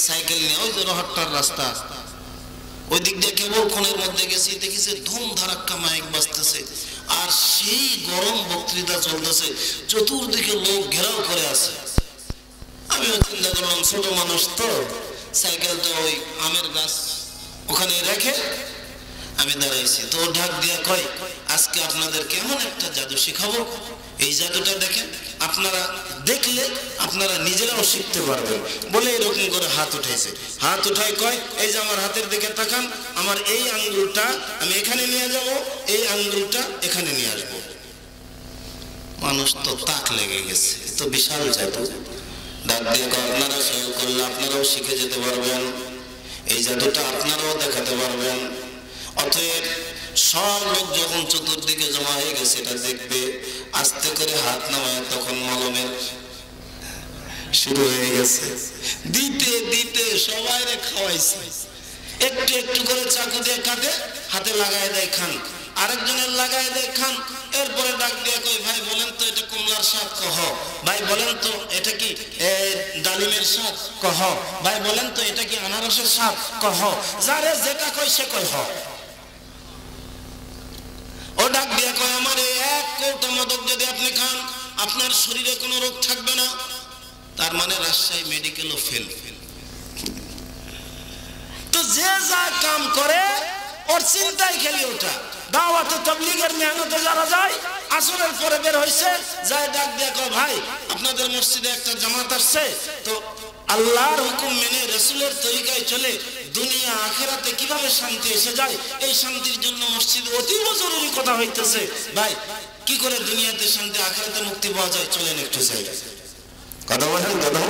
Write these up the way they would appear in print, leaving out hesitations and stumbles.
Cycle নিয়ে ওই যে রহট্টার রাস্তা ওই দিক দিয়ে কেবল কোণের মধ্যে গেছি, দেখেছি ধুম ধারাক্কা মাইক বাজতেছে আর সেই গরম বক্তৃতা চলতেছে, চতুর্দিকে লোক ঘেরাও করে আছে। আমিও চিন্তা করলাম ছোট মানুষ তো, সাইকেলটা ওই আমের গাছ ওখানে রেখে আমি দাঁড়াইছি। তো ঢাক দিয়া কয়, আজকে আপনাদেরকে এমন একটা জাদু শেখাবো, এই জাদুটা দেখেন, আপনারা দেখলে আপনারা নিজেরাও শিখতে পারবেন। বলে এরকম করে হাত উঠাইছে, হাত উঠাই কয়, এই যে আমার হাতের দিকে তাকান, আমার এই আঙ্গুলটা আমি এখানে নিয়ে যাব, এই আঙ্গুলটা এখানে নিয়ে আসবো। মানুষ তো তাক লেগে গেছে, তো বিশাল জাদু। ডাক দিয়ে আপনারা সহ্য করলে আপনারাও শিখে যেতে পারবেন, এই জাদুটা আপনারাও দেখাতে পারবেন। অতএব সব লোক যখন চতুর্দিকে জমা হয়ে গেছে এটা দেখবে, আস্তে করে হাত নামায় তখন মলমের শুরু হয়ে গেছে, দিতে দিতে সবাই খাওয়াইছে। একটু একটু করে চাকু দিয়ে কাটে, হাতে লাগাই দেয় খান, আরেকজনের লাগাই দেয় খান। এরপরে ডাক দিয়ে কই, ভাই বলেন তো এটা কমলার স্বাদ? কহ। ভাই বলেন তো এটা কি ডালিমের স্বাদ? কহ। ভাই বলেন তো এটা কি আনারসের স্বাদ? কহ। যারে যেটা কই সে কই হ। ও ডাক দিয়ে কয়, আমার এক কৌটা মদক যদি আপনি খান আপনার শরীরে কোনো রোগ থাকবে না। তার মানে রাজশাহী মেডিকেলও ফেল। তো যে যা কাম করে ওর চিন্তাই খেলি ওটা। দাওয়াতে তাবলীগের মেহনতে যারা যায়, আসরের পরে বের হইছে, যায় ডাক দিয়ে কয়, ভাই আপনাদের মসজিদে একটা জামাত আসছে, তো আল্লাহর হুকুম মেনে রাসূলের তরিকায় চলে দুনিয়া আখিরাতে কিভাবে শান্তি এসে যায়, এই শান্তির জন্য মসজিদ অতীব জরুরি কথা হইতেছে। ভাই কি করে দুনিয়াতে শান্তি আখিরাতে মুক্তি পাওয়া যায়, চলেন একটু যাই। কথা বলেন দাদা।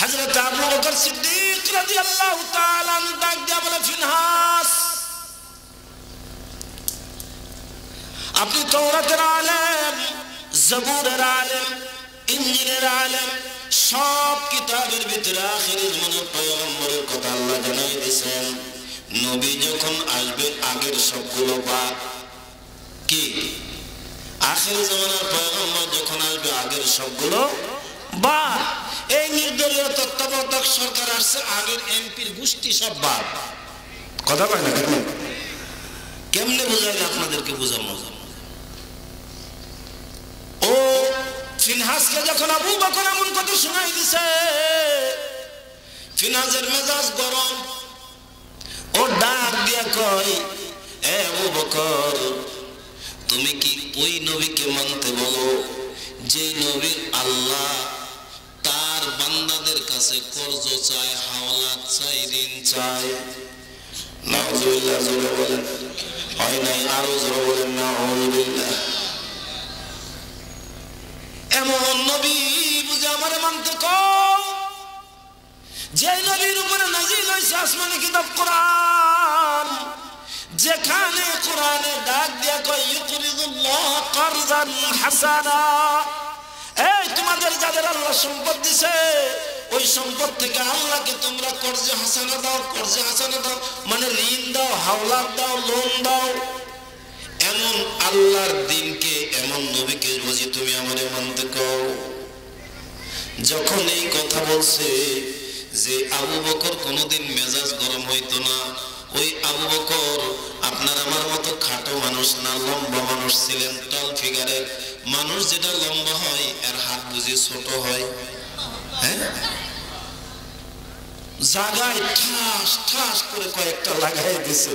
হযরত আবু বকর সিদ্দিক রাদিয়াল্লাহু তাআলা আনহু ডাক দিয়া বলে, ফিনহাস আপনি তাওরাতের আলেম, জবুরের আলেম, ইনজিলের আলেম, সব কিতাবের ভিতরে আখির জামানার পয়গম্বরের কথা আল্লাহ জানাই দিয়েছেন। নবী যখন আসবে আগের সবগুলো বাদ কি, আখির জামানার পয়গম্বর যখন আসবে আগের সবগুলো বাদ। এই নির্দলীয় তত্ত্বাবধায়ক সরকার আসছে, আগের এমপির গোষ্ঠী সব বাদ। কথা কয় না কেন? কেমনে বুঝাইলে আপনাদেরকে বুঝাবো? ও ফিনহাসকে যখন আবু বকর এমন কথা শোনাই দিছে, ফিনহাসের মেজাজ গরম। ও ডাক দিয়া কয়, এ আবু বকর, তুমি কি ওই নবীকে মানতে বলো যে নবীর আল্লাহ তার বান্দাদের কাছে কর্জ চায়, হাওলাত চায়, ঋণ চায়? নাউজুবিল্লাহ, জোরে বলেন। হয় নাই, আরো জোরে বলেন নাউজুবিল্লাহ। এমন নবী বুঝে আমারে মানতে কও যে নবীর উপরে নাজিল হয়েছে আসমানি কিতাব কোরআন, যেখানে কোরআনে ডাক দিয়া কয় ইউকরিদুল্লাহ কারজান হাসানা। এই তোমাদের যাদের আল্লাহ সম্পদ দিছে, ওই সম্পদ থেকে আল্লাহকে তোমরা কর্জে হাসানা দাও, কর্জে হাসানা দাও মানে ঋণ দাও, হাওলাত দাও, লোন দাও। এমন আল্লাহর দিনকে, এমন নবীকে বুঝি তুমি আমারে মানতে কও? যখন এই কথা বলছে যে আবু বকর কোনোদিন মেজাজ গরম হইতো না, ওই আবু বকর আপনার আমার মতো খাটো মানুষ না, লম্বা মানুষ ছিলেন, টল ফিগারের মানুষ। যেটা লম্বা হয় এর হাত বুঝি ছোট হয়। হ্যাঁ, জায়গায় ঠাস ঠাস করে কয়েকটা লাগাই দিছে,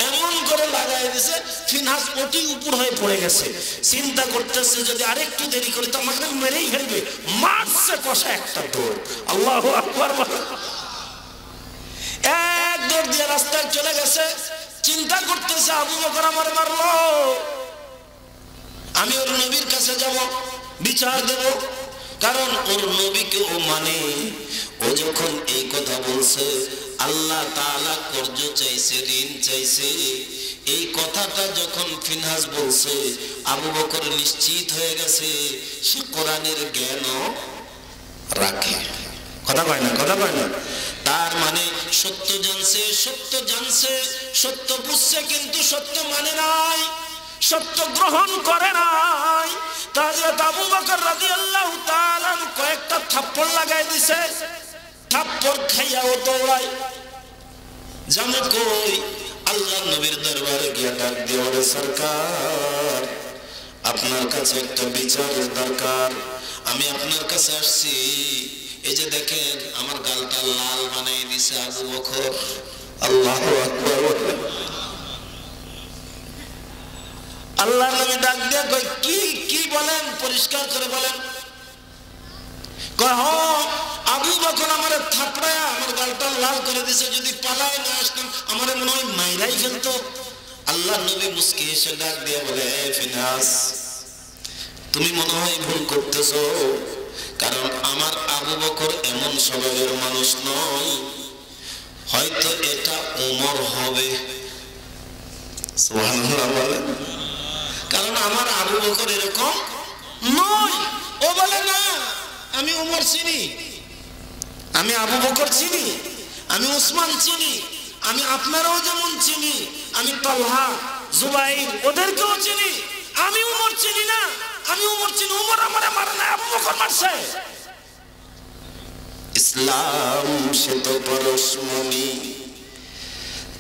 এমন করে লাগাই দিছে ফিনহাস ওটি উপর হয়ে পড়ে গেছে। চিন্তা করতেছে যদি আরেকটু দেরি করে তো আমাকে মেরেই ফেলবে। মারছে কষা একটা দৌড়, আল্লাহু আকবার। এক দৌড় দিয়ে রাস্তায় চলে গেছে। চিন্তা করতেছে আবু বকর আমার মারলো, আমি ওর নবীর কাছে যাব, বিচার দেব, কারণ ওর নবীকে ও মানে। ও যখন এই কথা বলছে আল্লাহ তাআলা কর্জ চাইছে, ঋণ চাইছে, এই কথাটা যখন ফিনহাস বলছে আবু বকর নিশ্চিত হয়ে গেছে সে কোরআনের জ্ঞানও রাখে। কথা কয় না, কথা কয় না। তার মানে সত্য জানছে, সত্য জানছে, সত্য বুঝছে, কিন্তু সত্য মানে নাই, সত্য গ্রহণ করে নাই। হযরত আবু বকর রাদিয়াল্লাহু থাপ্পড় লাগাই দিছে, থাপ্পড় খাইয়া ও দৌড়ায়, জানো কই আল্লাহ নবীর দরবারে গিয়া ডাক দিয়ে বলে, সরকার আপনার কাছে একটা বিচারের দরকার, আমি আপনার কাছে আসছি, এই যে দেখেন আমার গালটা লাল বানাই দিছে আবু বকর। আল্লাহু আকবার। আল্লাহ নবী ডাক দিয়ে কই, কি কি বলেন, পরিষ্কার করে বলেন। কয়, আবু বকর আমারে থাপড়ায়া আমার গালটা লাল করে দিছে, যদি পালায় না আসতাম আমারে মনে হয় মাইরাই ফেলতো। আল্লাহ নবী মুস্কি হেসে ডাক দিয়ে বলে, ফিনাস তুমি মনে হয় ভুল করতেছো, কারণ আমার আবু বকর এমন স্বভাবের মানুষ নয়, হয়তো এটা ওমর হবে। সুবহানাল্লাহ বলেন। কারণ আমার আবু বকর এরকম নয়। ও বলে না, আমি ওমর চিনি, আমি আবু বকর চিনি, আমি উসমান চিনি, আমি আপনারাও যেমন চিনি, আমি তালহা জুবাইর ওদেরকেও চিনি, আমি ওমর চিনি না, আমি ওমর চিনি, ওমর আমারে মারে না, আবু বকর মারছে। ইসলাম সে তো পরশমণি,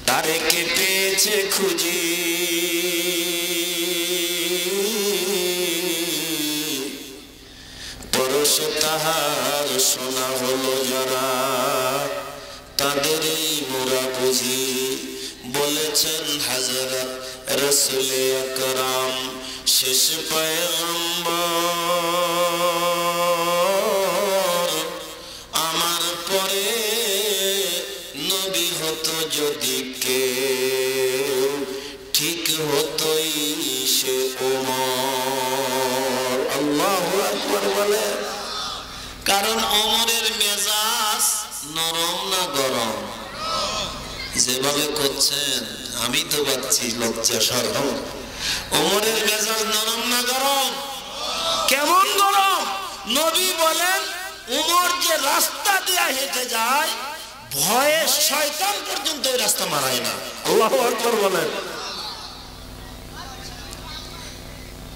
তারে কে পেয়েছে খুঁজি, পরশ তাহার সোনা হলো যারা, তাদেরই মোরা বুঝি, বলেছেন হযরত রাসূল আকরাম শেষ পয়গম্বর, আমার পরে নবী হতো যদি কেউ, ঠিক হতোই সে ওমর। আল্লাহু আকবার বলে। কারণ ওমরের মেজাজ নরম না গরম? যেভাবে করছেন আমি তো পাচ্ছি লজ্জা শরম। ওমরের মেজাজ নরম না গরম? কেমন গরম? নবী বলেন, ওমর যে রাস্তা দিয়ে হেঁটে যায়, ভয়ে শয়তান পর্যন্ত এই রাস্তা মারায় না। আল্লাহু আকবার বলেন।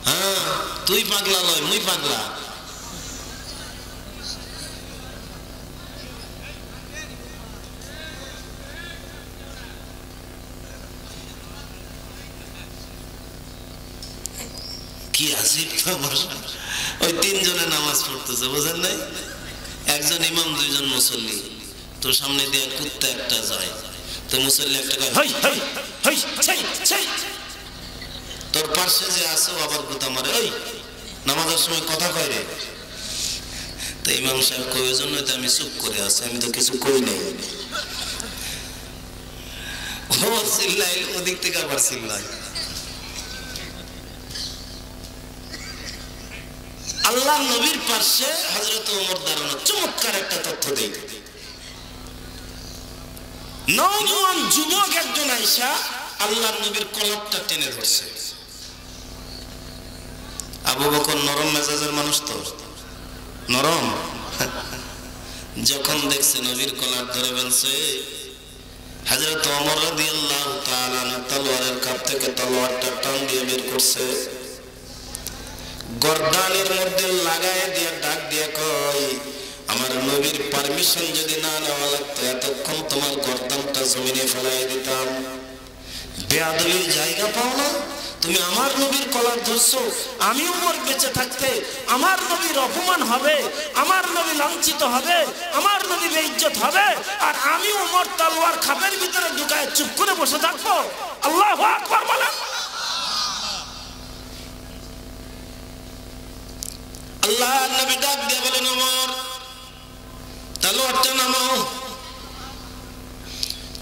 হ্যাঁ, তুই পাগলা লয়, মুই পাগলা। কি আসিফ তামাশা। ওই তিনজনে নামাজ পড়তেছে, বুঝেন নাই? একজন ইমাম, দুইজন মুসল্লি। তোর সামনে দিয়ে কুত্তা একটা যায়, তো মুসল্লি একটা কয়, হই হই হই ছাই ছাই। তোর পাশে যে আছে আবার কুত্তা মারে, ওই নামাজের সময় কথা কয় রে। তো ইমাম সাহেব কই, ওই জন্যই তো আমি চুপ করে আছি, আমি তো কিছু কই নাই। ও চিল্লাই, ওদিক থেকে আবার চিল্লাই। আল্লাহ নবীর পাশে হযরত ওমর দাঁড়ানো, চমৎকার একটা তথ্য দেই। নওজোয়ান যুবক একজন আইসা আল্লাহ নবীর কলারটা টেনে ধরছে। আবু বকর নরম মেজাজের মানুষ, তো নরম। যখন দেখছে নবীর কলার ধরে ফেলছে, হযরত ওমর রাদিয়াল্লাহু তাআলা তলোয়ারের কাপ থেকে তলোয়ারটা টান দিয়ে বের করছে, গর্দানের মধ্যে লাগায় দিয়ে ডাক দিয়ে কয়, আমার নবীর পারমিশন যদি না নেওয়া লাগতো, এতক্ষণ তোমার গর্দানটা জমিনে ফেলাই দিতাম। বেয়াদবির জায়গা পাও না? তুমি আমার নবীর কলার ধরছো, আমি ওমর বেঁচে থাকতে আমার নবীর অপমান হবে, আমার নবী লাঞ্ছিত হবে, আমার নবী বেইজ্জত হবে, আর আমি ওমর তলোয়ার খাপের ভিতরে ঢুকায় চুপ করে বসে থাকবো? আল্লাহু আকবার বলেন। আল্লাহ নবী ডাক দিয়ে বলেন, ওমর তলোয়ারটা নামাও।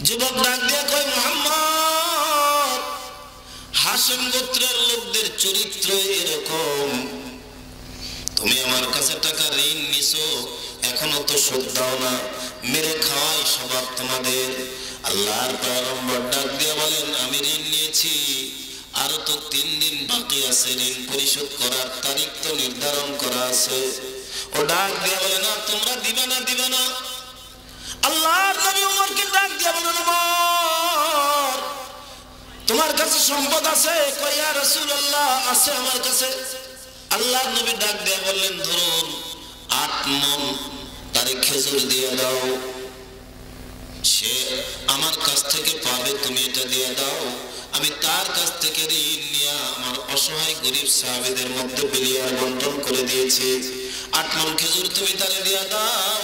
যুবক ডাক দিয়ে কয়, মুহাম্মদ, হাশেম গোত্রের লোকদের চরিত্র এরকম, তুমি আমার কাছে টাকা ঋণ নিছো, এখনো তো শোধ দাও না, মেরে খাওয়াই স্বভাব তোমাদের। আল্লাহর পয়গম্বর ডাক দিয়ে বলেন, আমি ঋণ নিয়েছি, আরো তো 3 দিন বাকি আছে, ঋণ পরিশোধ করার তারিখ তো নির্ধারণ করা আছে। ও ডাক দিয়ে বলে, না তোমরা দিবে না, দিবে না। আল্লাহর নবী ওমরকে ডাক দিয়ে বলেন, ওমর তোমার কাছে সম্পদ আছে? কয়, ইয়া রাসূলুল্লাহ, আছে আমার কাছে। আল্লাহর নবী ডাক দিয়ে বললেন, ধরুন 8 মণ তারে খেজুর দিয়ে দাও, সে আমার কাছ থেকে পাবে, তুমি এটা দিয়ে দাও। আমি তার কাছ থেকে ঋণ নিয়ে আমার অসহায় গরিব সাহাবীদের মধ্যে বিলিয়ার বন্টন করে দিয়েছি। 8 মণ খেজুর তুমি তারে দিয়ে দাও।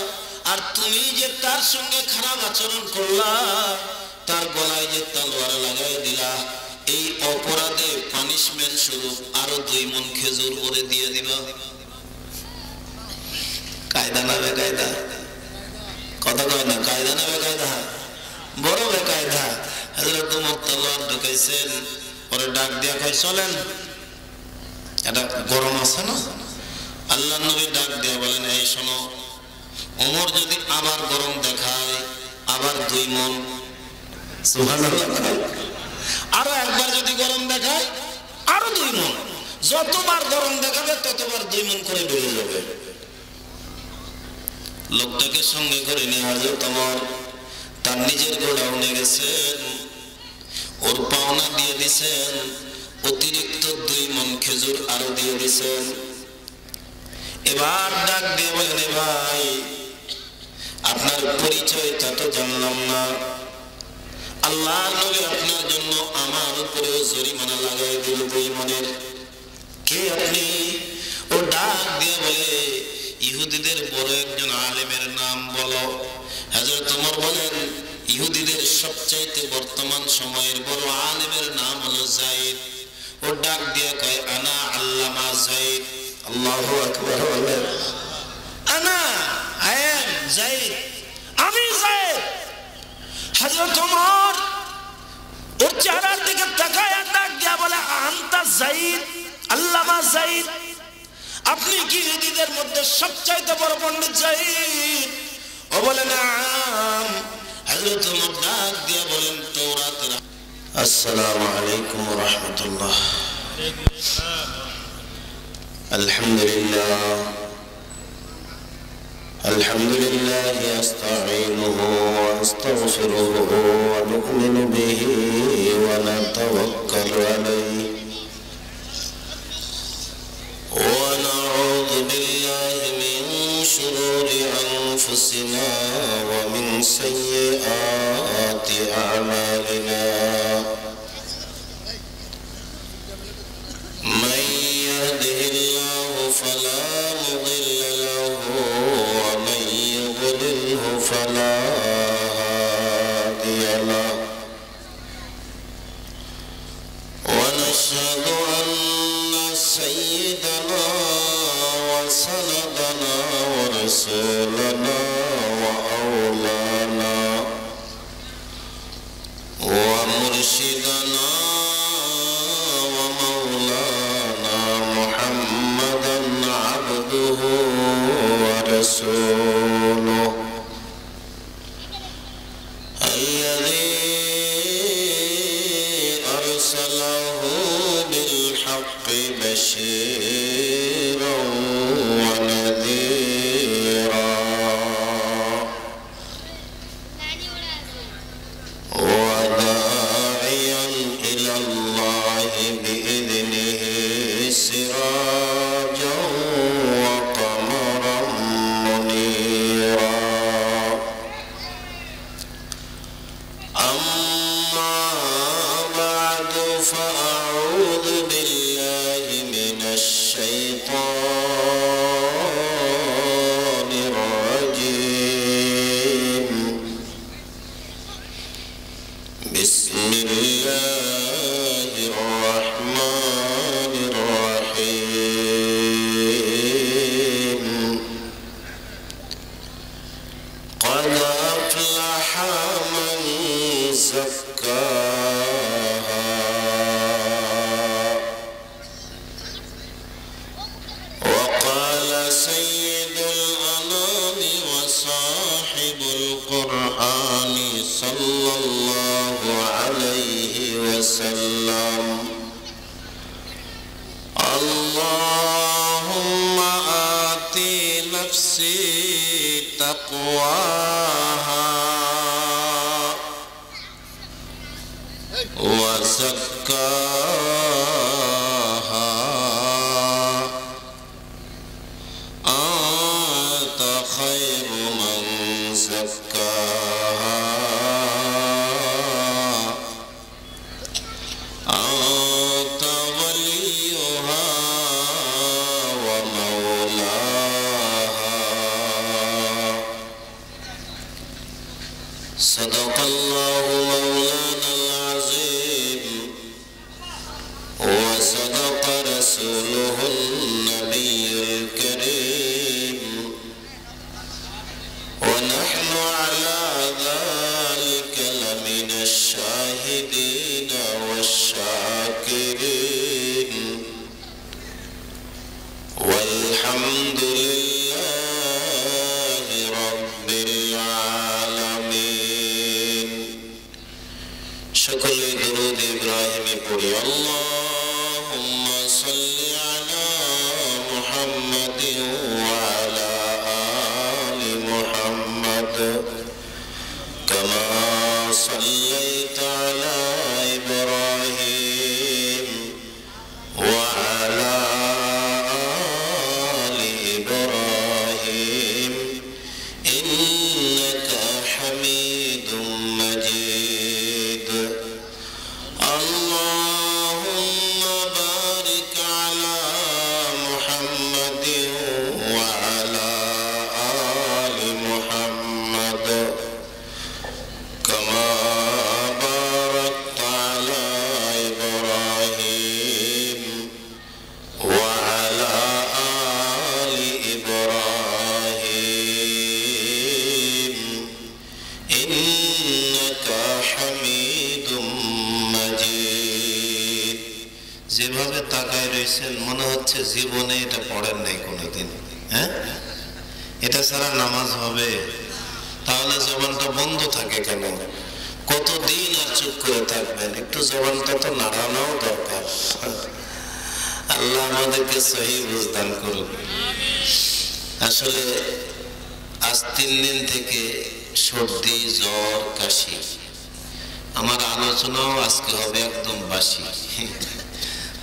আর তুমি যে তার সঙ্গে খারাপ আচরণ করলা, তার গলায় যে তলোয়ার লাগাই দিলা, এই অপরাধে পানিশমেন্ট স্বরূপ আরো 2 মণ খেজুর ওরে দিয়ে দিবা। কায়দা না বেকায়দা? কথা কয় না, কায়দা না বেকায়দা? বড় বেকায়দা। হযরত ওমর তলোয়ার ঢুকাইছেন, ওরে ডাক দিয়া কয় চলেন। এটা গরম আছে না? আল্লাহর নবী ডাক দিয়া বলেন, এই শোনো, ওমর যদি আবার গরম দেখায়, আবার 2 মণ, সুবহানাল্লাহ, আরো একবার যদি গরম দেখায় আরো 2 মণ, যতবার গরম দেখাবে ততবার 2 মণ করে বেড়ে যাবে। লোকটাকে সঙ্গে করে নিয়ে হযরত ওমর তার নিজের গোডাউনে গেছেন, ওর পাওনা দিয়ে দিছেন, অতিরিক্ত 2 মণ খেজুর আরো দিয়ে দিছেন। এবার ডাক দিয়ে বলেন, ভাই আপনার পরিচয়টা তো জানলাম না, আল্লাহর নবী আপনার জন্য আমার উপরেও জরিমানা লাগাই দিল 2 মণের, কে আপনি? ও ডাক দিয়ে বলে, ইহুদিদের বড় একজন আলেমের নাম বলো। হযরত ওমর বলেন, ইহুদিদের সবচাইতে বর্তমান সময়ের বড় আলেমের নাম হলো যায়েদ। ও ডাক দিয়ে কয়, আনা আল্লামা যায়েদ। আল্লাহু আকবার বলেন, আনা আই এম যায়েদ, আমি যায়েদ। হযরত ওমর ওর চেহারার দিকে তাকায় ডাক দিয়া বলে, আনতা যায়েদ, আল্লামা যায়েদ, আপনি কি ইহুদিদের মধ্যে সবচাইতে বড় পণ্ডিত যায়েদ? ও বলে নাম। হযরত ওমর ডাক দিয়া বলেন, তাওরাতের। আসসালামু আলাইকুম ওয়া রাহমাতুল্লাহ। আলহামদুলিল্লাহ আলহামদুলিল্লাহ আস্তাঈনুহু ওয়া আস্তাগফিরুহু ওয়া নু'মিনু বিহি ওয়া নাতাওয়াক্কালু আলাইহি ওয়া নাউযু বিল্লাহি মিন শুরুরি আনফুসিনা ওয়া মিন সাইয়্যাতি আ'মালিনা। মান ইয়াহদিহিল্লাহু ফালা মুদিল্লা লাহু ওয়া মান ইউদ্লিলহু ফালা হাদিয়া লাহু। ওয়া নাশহাদু আন্না সাইয়্যিদানা ওয়া সানাদানা ওয়া রাসূলানা ওয়া আওলানা ওয়া মুরশিদানা ওয়া মাওলানা মুহাম্মাদান আবদুহু ওয়া রাসূলুহু الذي أرسله بالحق بشيرا ونذيرا وداعيا إلى الله بإذنه سراجا وقمرا منيرا. أما بعد فأعوذ بالله من الشيطان الرجيم. بسم الله الرحمن الرحيم. قد أفلح من زكاها وقال سيد الأنام وصاحب القرآن صلى الله عليه وسلم: اللهم آت نفسي تقواها وزكاها أنت خير सदक़ल्लाहु मौलानल अज़ीम व सदक़ रसूलुहुन नबियुल करीम व नहनु अला ज़ालिका लमिनश शाहिदीन वश्शाकिरीन वल्हम्दुलिल्लाहि रब्बिल आलामीन। सकले दुरूद इब्राहिमी पढ़ी। अल्लाहुम्मा सल्लि अला मुहम्मदिन व अला आलि मुहम्मद कमा सल्लैता अला इब्राहिम व अला आलि इब्राहिम इन्नका हमीदुम मजीद। अल्लाहुम्मा बारिक अला मुहम्मदिन व अला आलि मुहम्मद कमा बारकता अला इब्राहिम व अला आलि इब्राहिम इन्नका हमीदुम मजीद। যেভাবে তাকায় রয়েছেন মনে হচ্ছে জীবনে এটা পড়েন নাই কোনোদিন। হ্যাঁ, এটা ছাড়া নামাজ হবে? তাহলে জবানটা বন্ধ থাকে কেন? কতদিন আর চুপ করে থাকবেন? একটু জবানটা তো নাড়ানোও দরকার। আল্লাহ আমাদেরকে সহি বুঝ দান করুন। আসলে আজ 3 দিন থেকে সর্দি, জ্বর, কাশি। আমার আলোচনাও আজকে হবে একদম বাসি।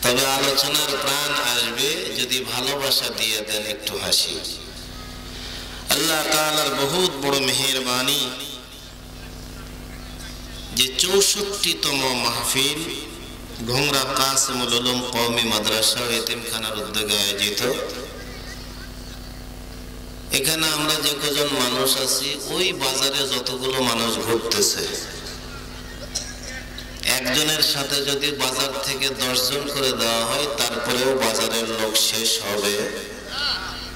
তবে আলোচনার প্রাণ আসবে যদি ভালোবাসা দিয়ে দেন একটু হাসি। আল্লাহ তাআলার বহুত বড় মেহেরবানি যে 64তম মাহফিল ঘোংরা কাসিমুল উলুম কওমি মাদ্রাসা ও এতিমখানার উদ্যোগে আয়োজিত। এখানে আমরা যে কজন মানুষ আছি ওই বাজারে যতগুলো মানুষ ঘুরতেছে, একজনের সাথে যদি বাজার থেকে 10 জন করে দেওয়া হয় তারপরেও বাজারের লোক শেষ হবে?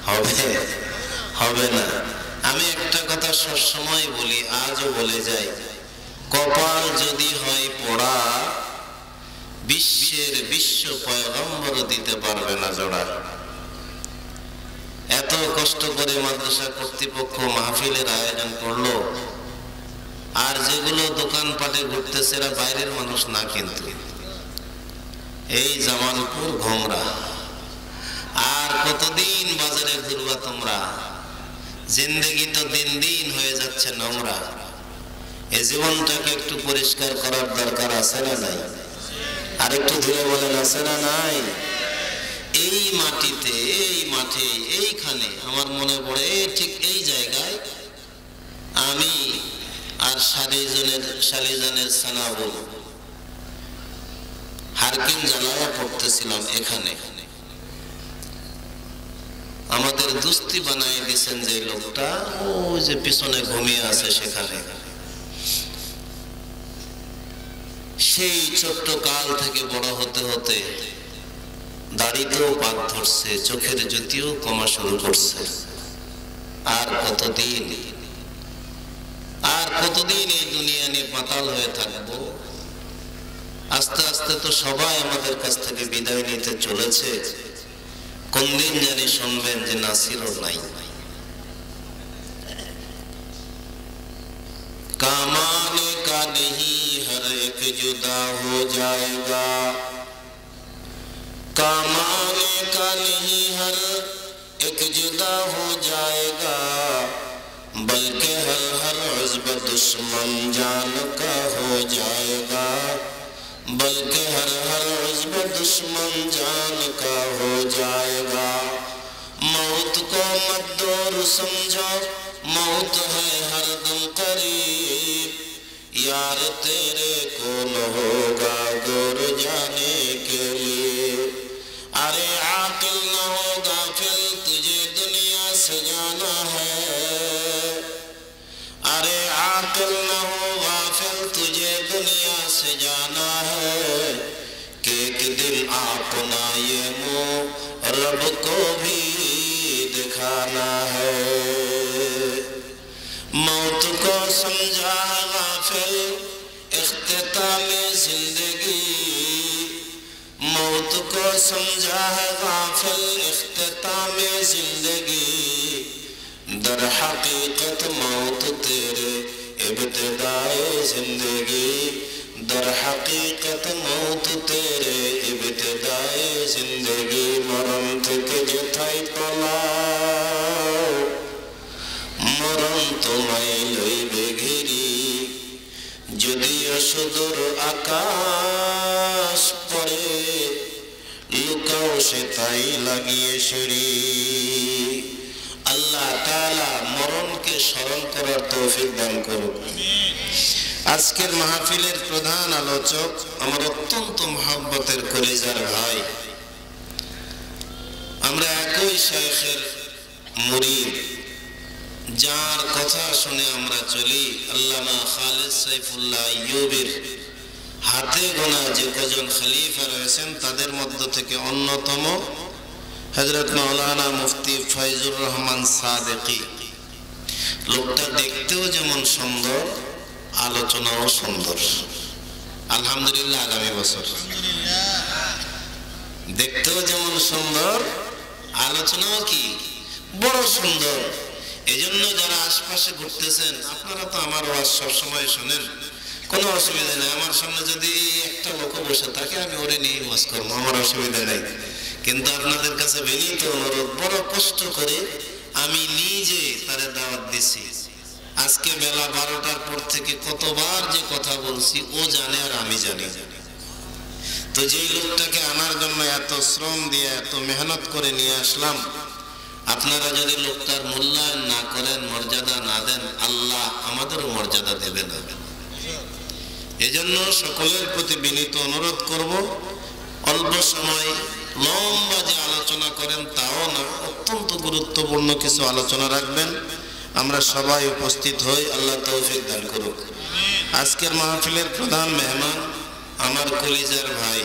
হবে? হবে না। আমি একটা কথা সবসময় বলি, আজও বলে যাই, কপাল যদি হয় পোড়া বিশ্বের বিশ্ব পয়গম্বর দিতে পারবে না জোড়া। এত কষ্ট করে মাদ্রাসা কর্তৃপক্ষ মাহফিলের আয়োজন করলো, আর যেগুলো দোকানপাটে ঘুরতেছে এরা বাইরের মানুষ না, কিন্তু এই জামালপুর ঘোংরা। আর কতদিন বাজারে ঘুরবা তোমরা? জিন্দেগি তো দিন দিন হয়ে যাচ্ছে নোংরা। এই জীবনটাকে একটু পরিষ্কার করার দরকার আছে না নাই? আর একটু ধীরে বলেন, আছে না নাই? এই মাটিতে, এই মাঠে, এইখানে আমার মনে পড়ে ঠিক এই জায়গায় আমি আর শালিজানের সানাবুল হারকিন জ্বালায়া পড়তেছিলাম। এখানে আমাদের দুস্তি বানাই দিয়েছেন যে লোকটা, ওই যে পিছনে ঘুমিয়ে আছে সেখানে। সেই ছোট্ট কাল থেকে বড় হতে হতে দাড়িতেও পাক ধরছে, চোখের জ্যোতিও কমা শুরু করছে। আর কতদিন এই দুনিয়া নিয়ে মাতাল হয়ে থাকবো? আস্তে আস্তে তো সবাই আমাদের কাছ থেকে বিদায় নিতে চলেছে। কোন দিন জানি শুনবেন যে নাসিরও নাই। কামানে কা নেহি হর এক জুদা হো জায়েগা, কামানে কা নেহি হর এক জুদা হো জায়েগা, बल्कि हर हर उज़्व दुश्मन जान का हो जाएगा, बल्कि हर हर उज़्व दुश्मन जान का हो जाएगा। मौत को मत दूर समझो, मौत है हर दम करीब, यार तेरे को न होगा दूर जाने के लिए। अरे आकिल न होगा फिर तुझे दुनिया से जाना है, अरे आकिल न हो दुनिया से जाना है कि एक दिन अपना ये मुँह रब को भी दिखाना है। मौत को समझा गाफिल इख्तितामे जिंदगी, मौत को समझा है गाफिल इख्तितामे जिंदगी, दर हकीकत मौत तेरे इब्तिदाए जिंदगी, दर हकीकत मौत तेरे इब्तिदाए जिंदगी। मरण থেকে যেথায় পালাও মরণ তোমায় লইবে ঘিরি, যদিও সুদূর আকাশ পরে লুকাও সে তাই লাগিয়ে সিঁড়ি। আল্লাহ তাআলা মরণকে স্মরণ করার তৌফিক দান করুক। আজকের মাহফিলের প্রধান আলোচক আমার অত্যন্ত মহব্বতের কলিজার ভাই, আমরা একই শাইখের মুরিদ, যার কথা শুনে আমরা চলি। আল্লামা খালিদ সাইফুল্লাহ আইয়ুবীর হাতে গোনা যে কজন খলিফা রয়েছেন তাদের মধ্য থেকে অন্যতম হযরত মাওলানা মুফতি ফয়জুর রহমান সাদেকি। লোকটা দেখতেও যেমন সুন্দর, আলোচনাও সুন্দর। আলহামদুলিল্লাহ। আগামী বছর দেখতেও যেমন সুন্দর, আলোচনাও কি বড় সুন্দর। এজন্য যারা আশপাশে ঘুরতেছেন, আপনারা তো আমার ওয়াজ সবসময় শোনেন, কোনো অসুবিধা নেই। আমার সামনে যদি একটা লোক বসে থাকে আমি ওরে নিয়ে ওয়াজ করবো, আমার অসুবিধা নেই। কিন্তু আপনাদের কাছে বিনীত অনুরোধ, বড় কষ্ট করে আমি নিজে তারে দাওয়াত দিছি। আজকে বেলা 12টার পর থেকে কতবার যে কথা বলছি ও জানে আর আমি জানি। তো যেই লোকটাকে আনার জন্য এত শ্রম দিয়ে এত মেহনত করে নিয়ে আসলাম, আপনারা যদি লোকটার মূল্যায়ন না করেন, মর্যাদা না দেন, আল্লাহ আমাদেরও মর্যাদা দেবে না। এজন্য সকলের প্রতি বিনীত অনুরোধ করব, অল্প সময় লম্বা যে আলোচনা করেন তাও না, অত্যন্ত গুরুত্বপূর্ণ কিছু আলোচনা রাখবেন। আমরা সবাই উপস্থিত হই, আল্লাহ তৌফিক দান করুক। আজকের মাহফিলের প্রধান মেহমান আমার কলিজার ভাই,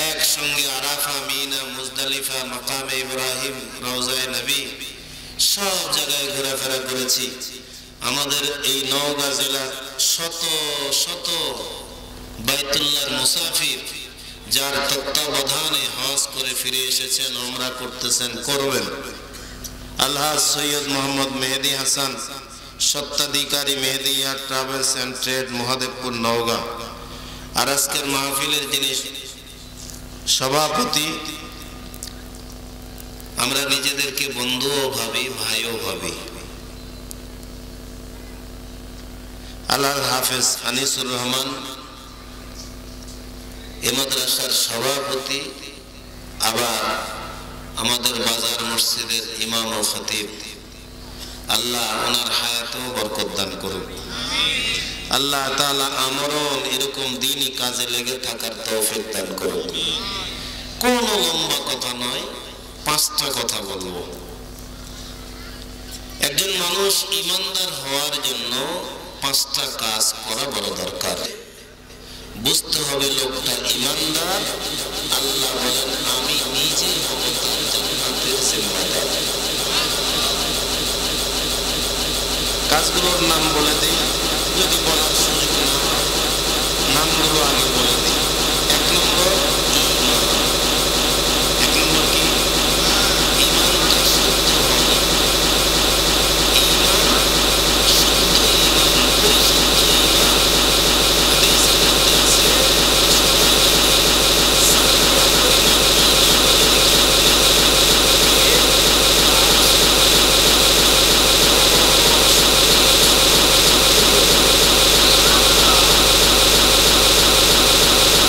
একসঙ্গে আরাফা, মিনা, মুজদালিফা, মাকামে ইব্রাহিম, রওজায়ে নবী সব জায়গায় ঘোরাফেরা করেছি। আমাদের এই নওগাঁ জেলা শত শত বাইতুল্লাহর মুসাফির যার তত্ত্বাবধানে হজ করে ফিরে এসেছেন, উমরা করতেছেন, করবেন। আলহাজ সৈয়দ মোহাম্মদ মেহেদি হাসান, সত্ত্বাধিকারী Mehedi air travels and trade, Mahadebpur, Naogaon. আর আজকের মাহফিলের যিনি সভাপতি, আমরা নিজেদেরকে বন্ধুও ভাবি, ভাইও ভাবি, আল্লাহর হাফেজ আনিসুর রহমান, এ মাদ্রাসার সভাপতি, আবার আমাদের বাজার মসজিদের ইমাম ও খতিব। আল্লাহ ওনার হায়াতেও বরকত দান করুক। আল্লাহ তাআলা আমরণ এরকম দিনই কাজে লেগে থাকার তৌফিক দান করুক। কোনো লম্বা কথা নয়, 5টা কথা বলবো। একজন মানুষ ইমানদার হওয়ার জন্য 5টা কাজ করা বড় দরকার। বুঝতে হবে লোকটা ইমানদার। আল্লাহ বলেন, আমি নিজে হব তার জান্নাতের জিম্মাদার। কাজগুলোর নাম বলে দিই, যদি বলার সুযোগ না হয় নামগুলো আগে বলে দিই। 1 নম্বর ঈমান। 1 নম্বর কি? ঈমানটা শুদ্ধ হয়। ঈমান শুদ্ধ, ঈমান পরিশুদ্ধ ঈমান। হাদিসের মধ্যে আছে, সবাই যদি সারা পরিমাণ ঈমান যদি কেউ পেয়ে যায়, তার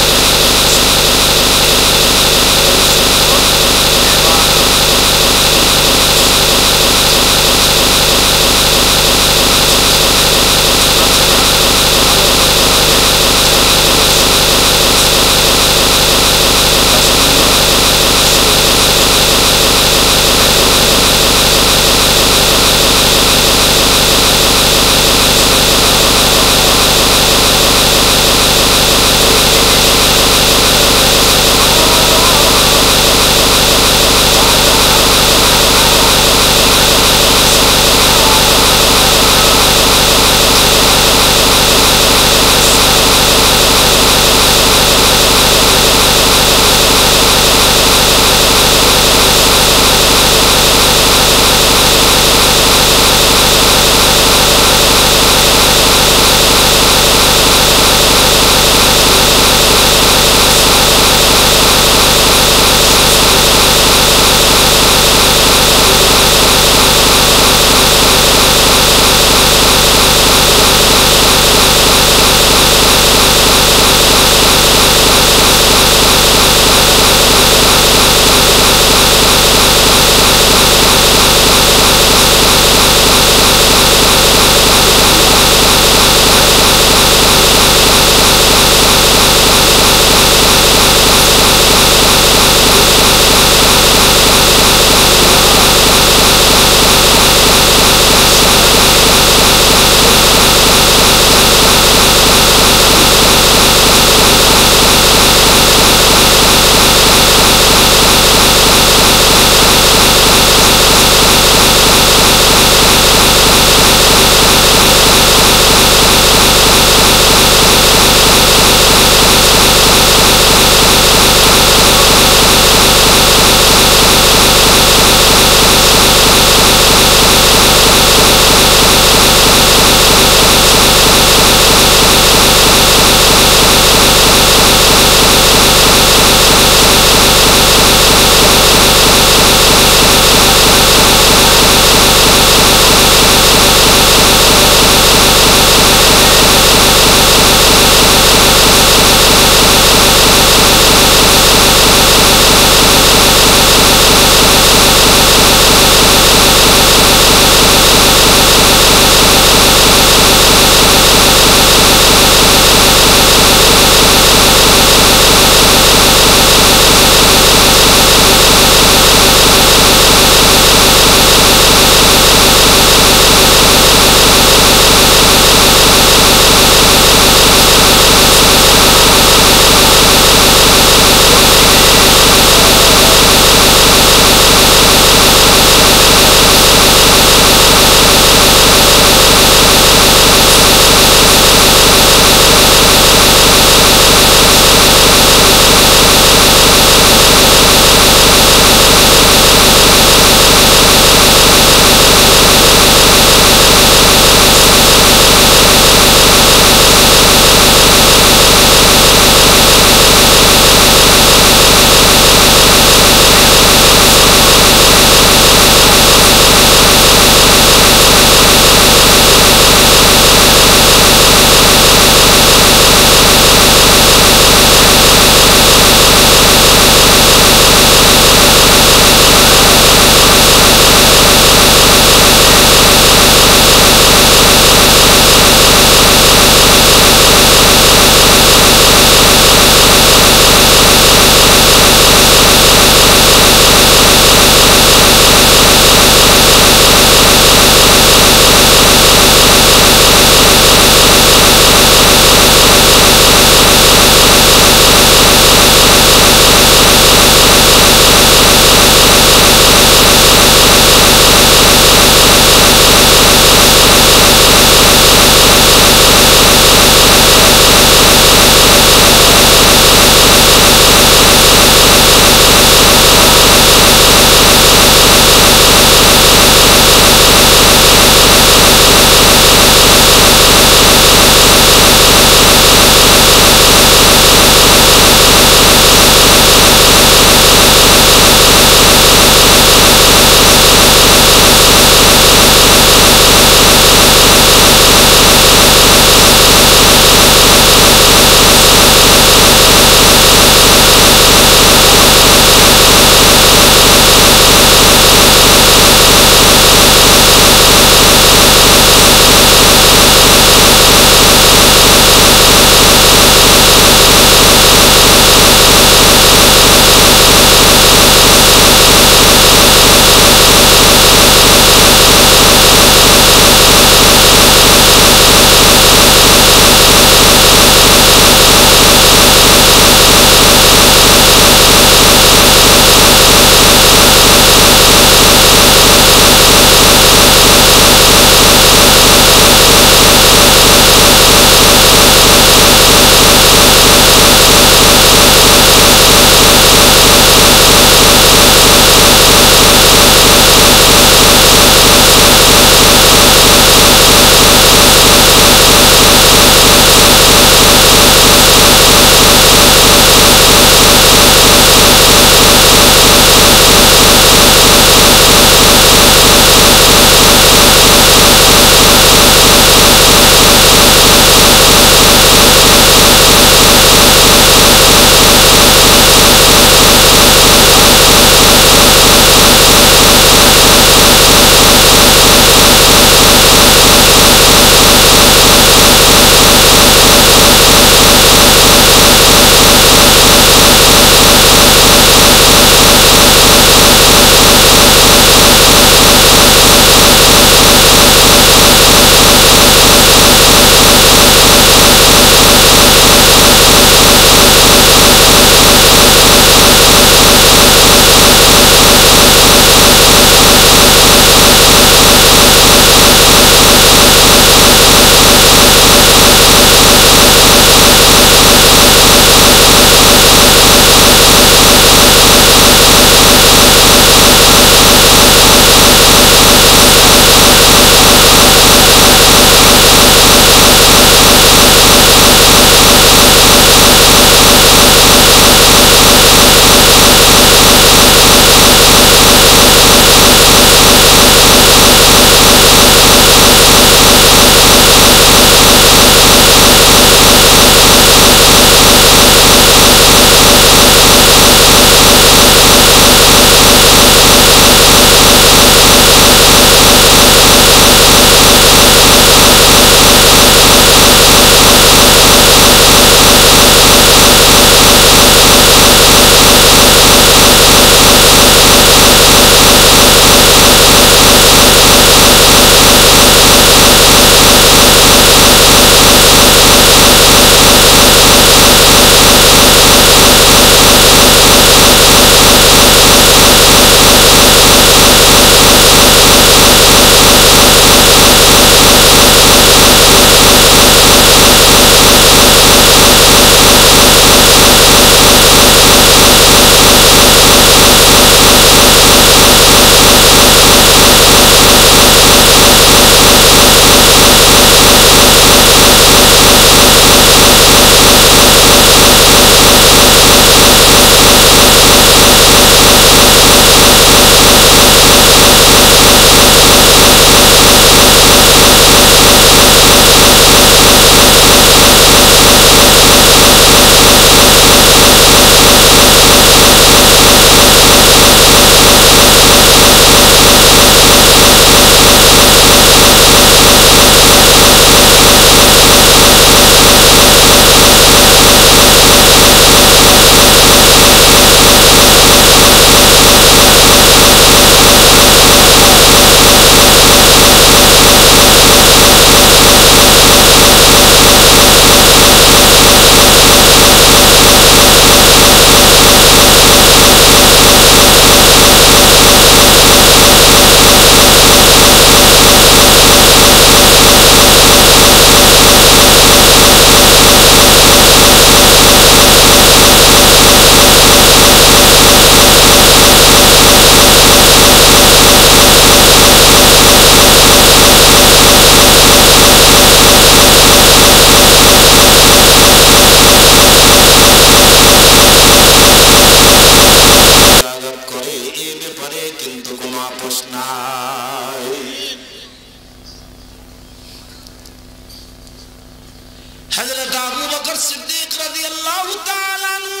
হযরত আবু বকর সিদ্দিক রাদিয়াল্লাহু তাআলা আনহু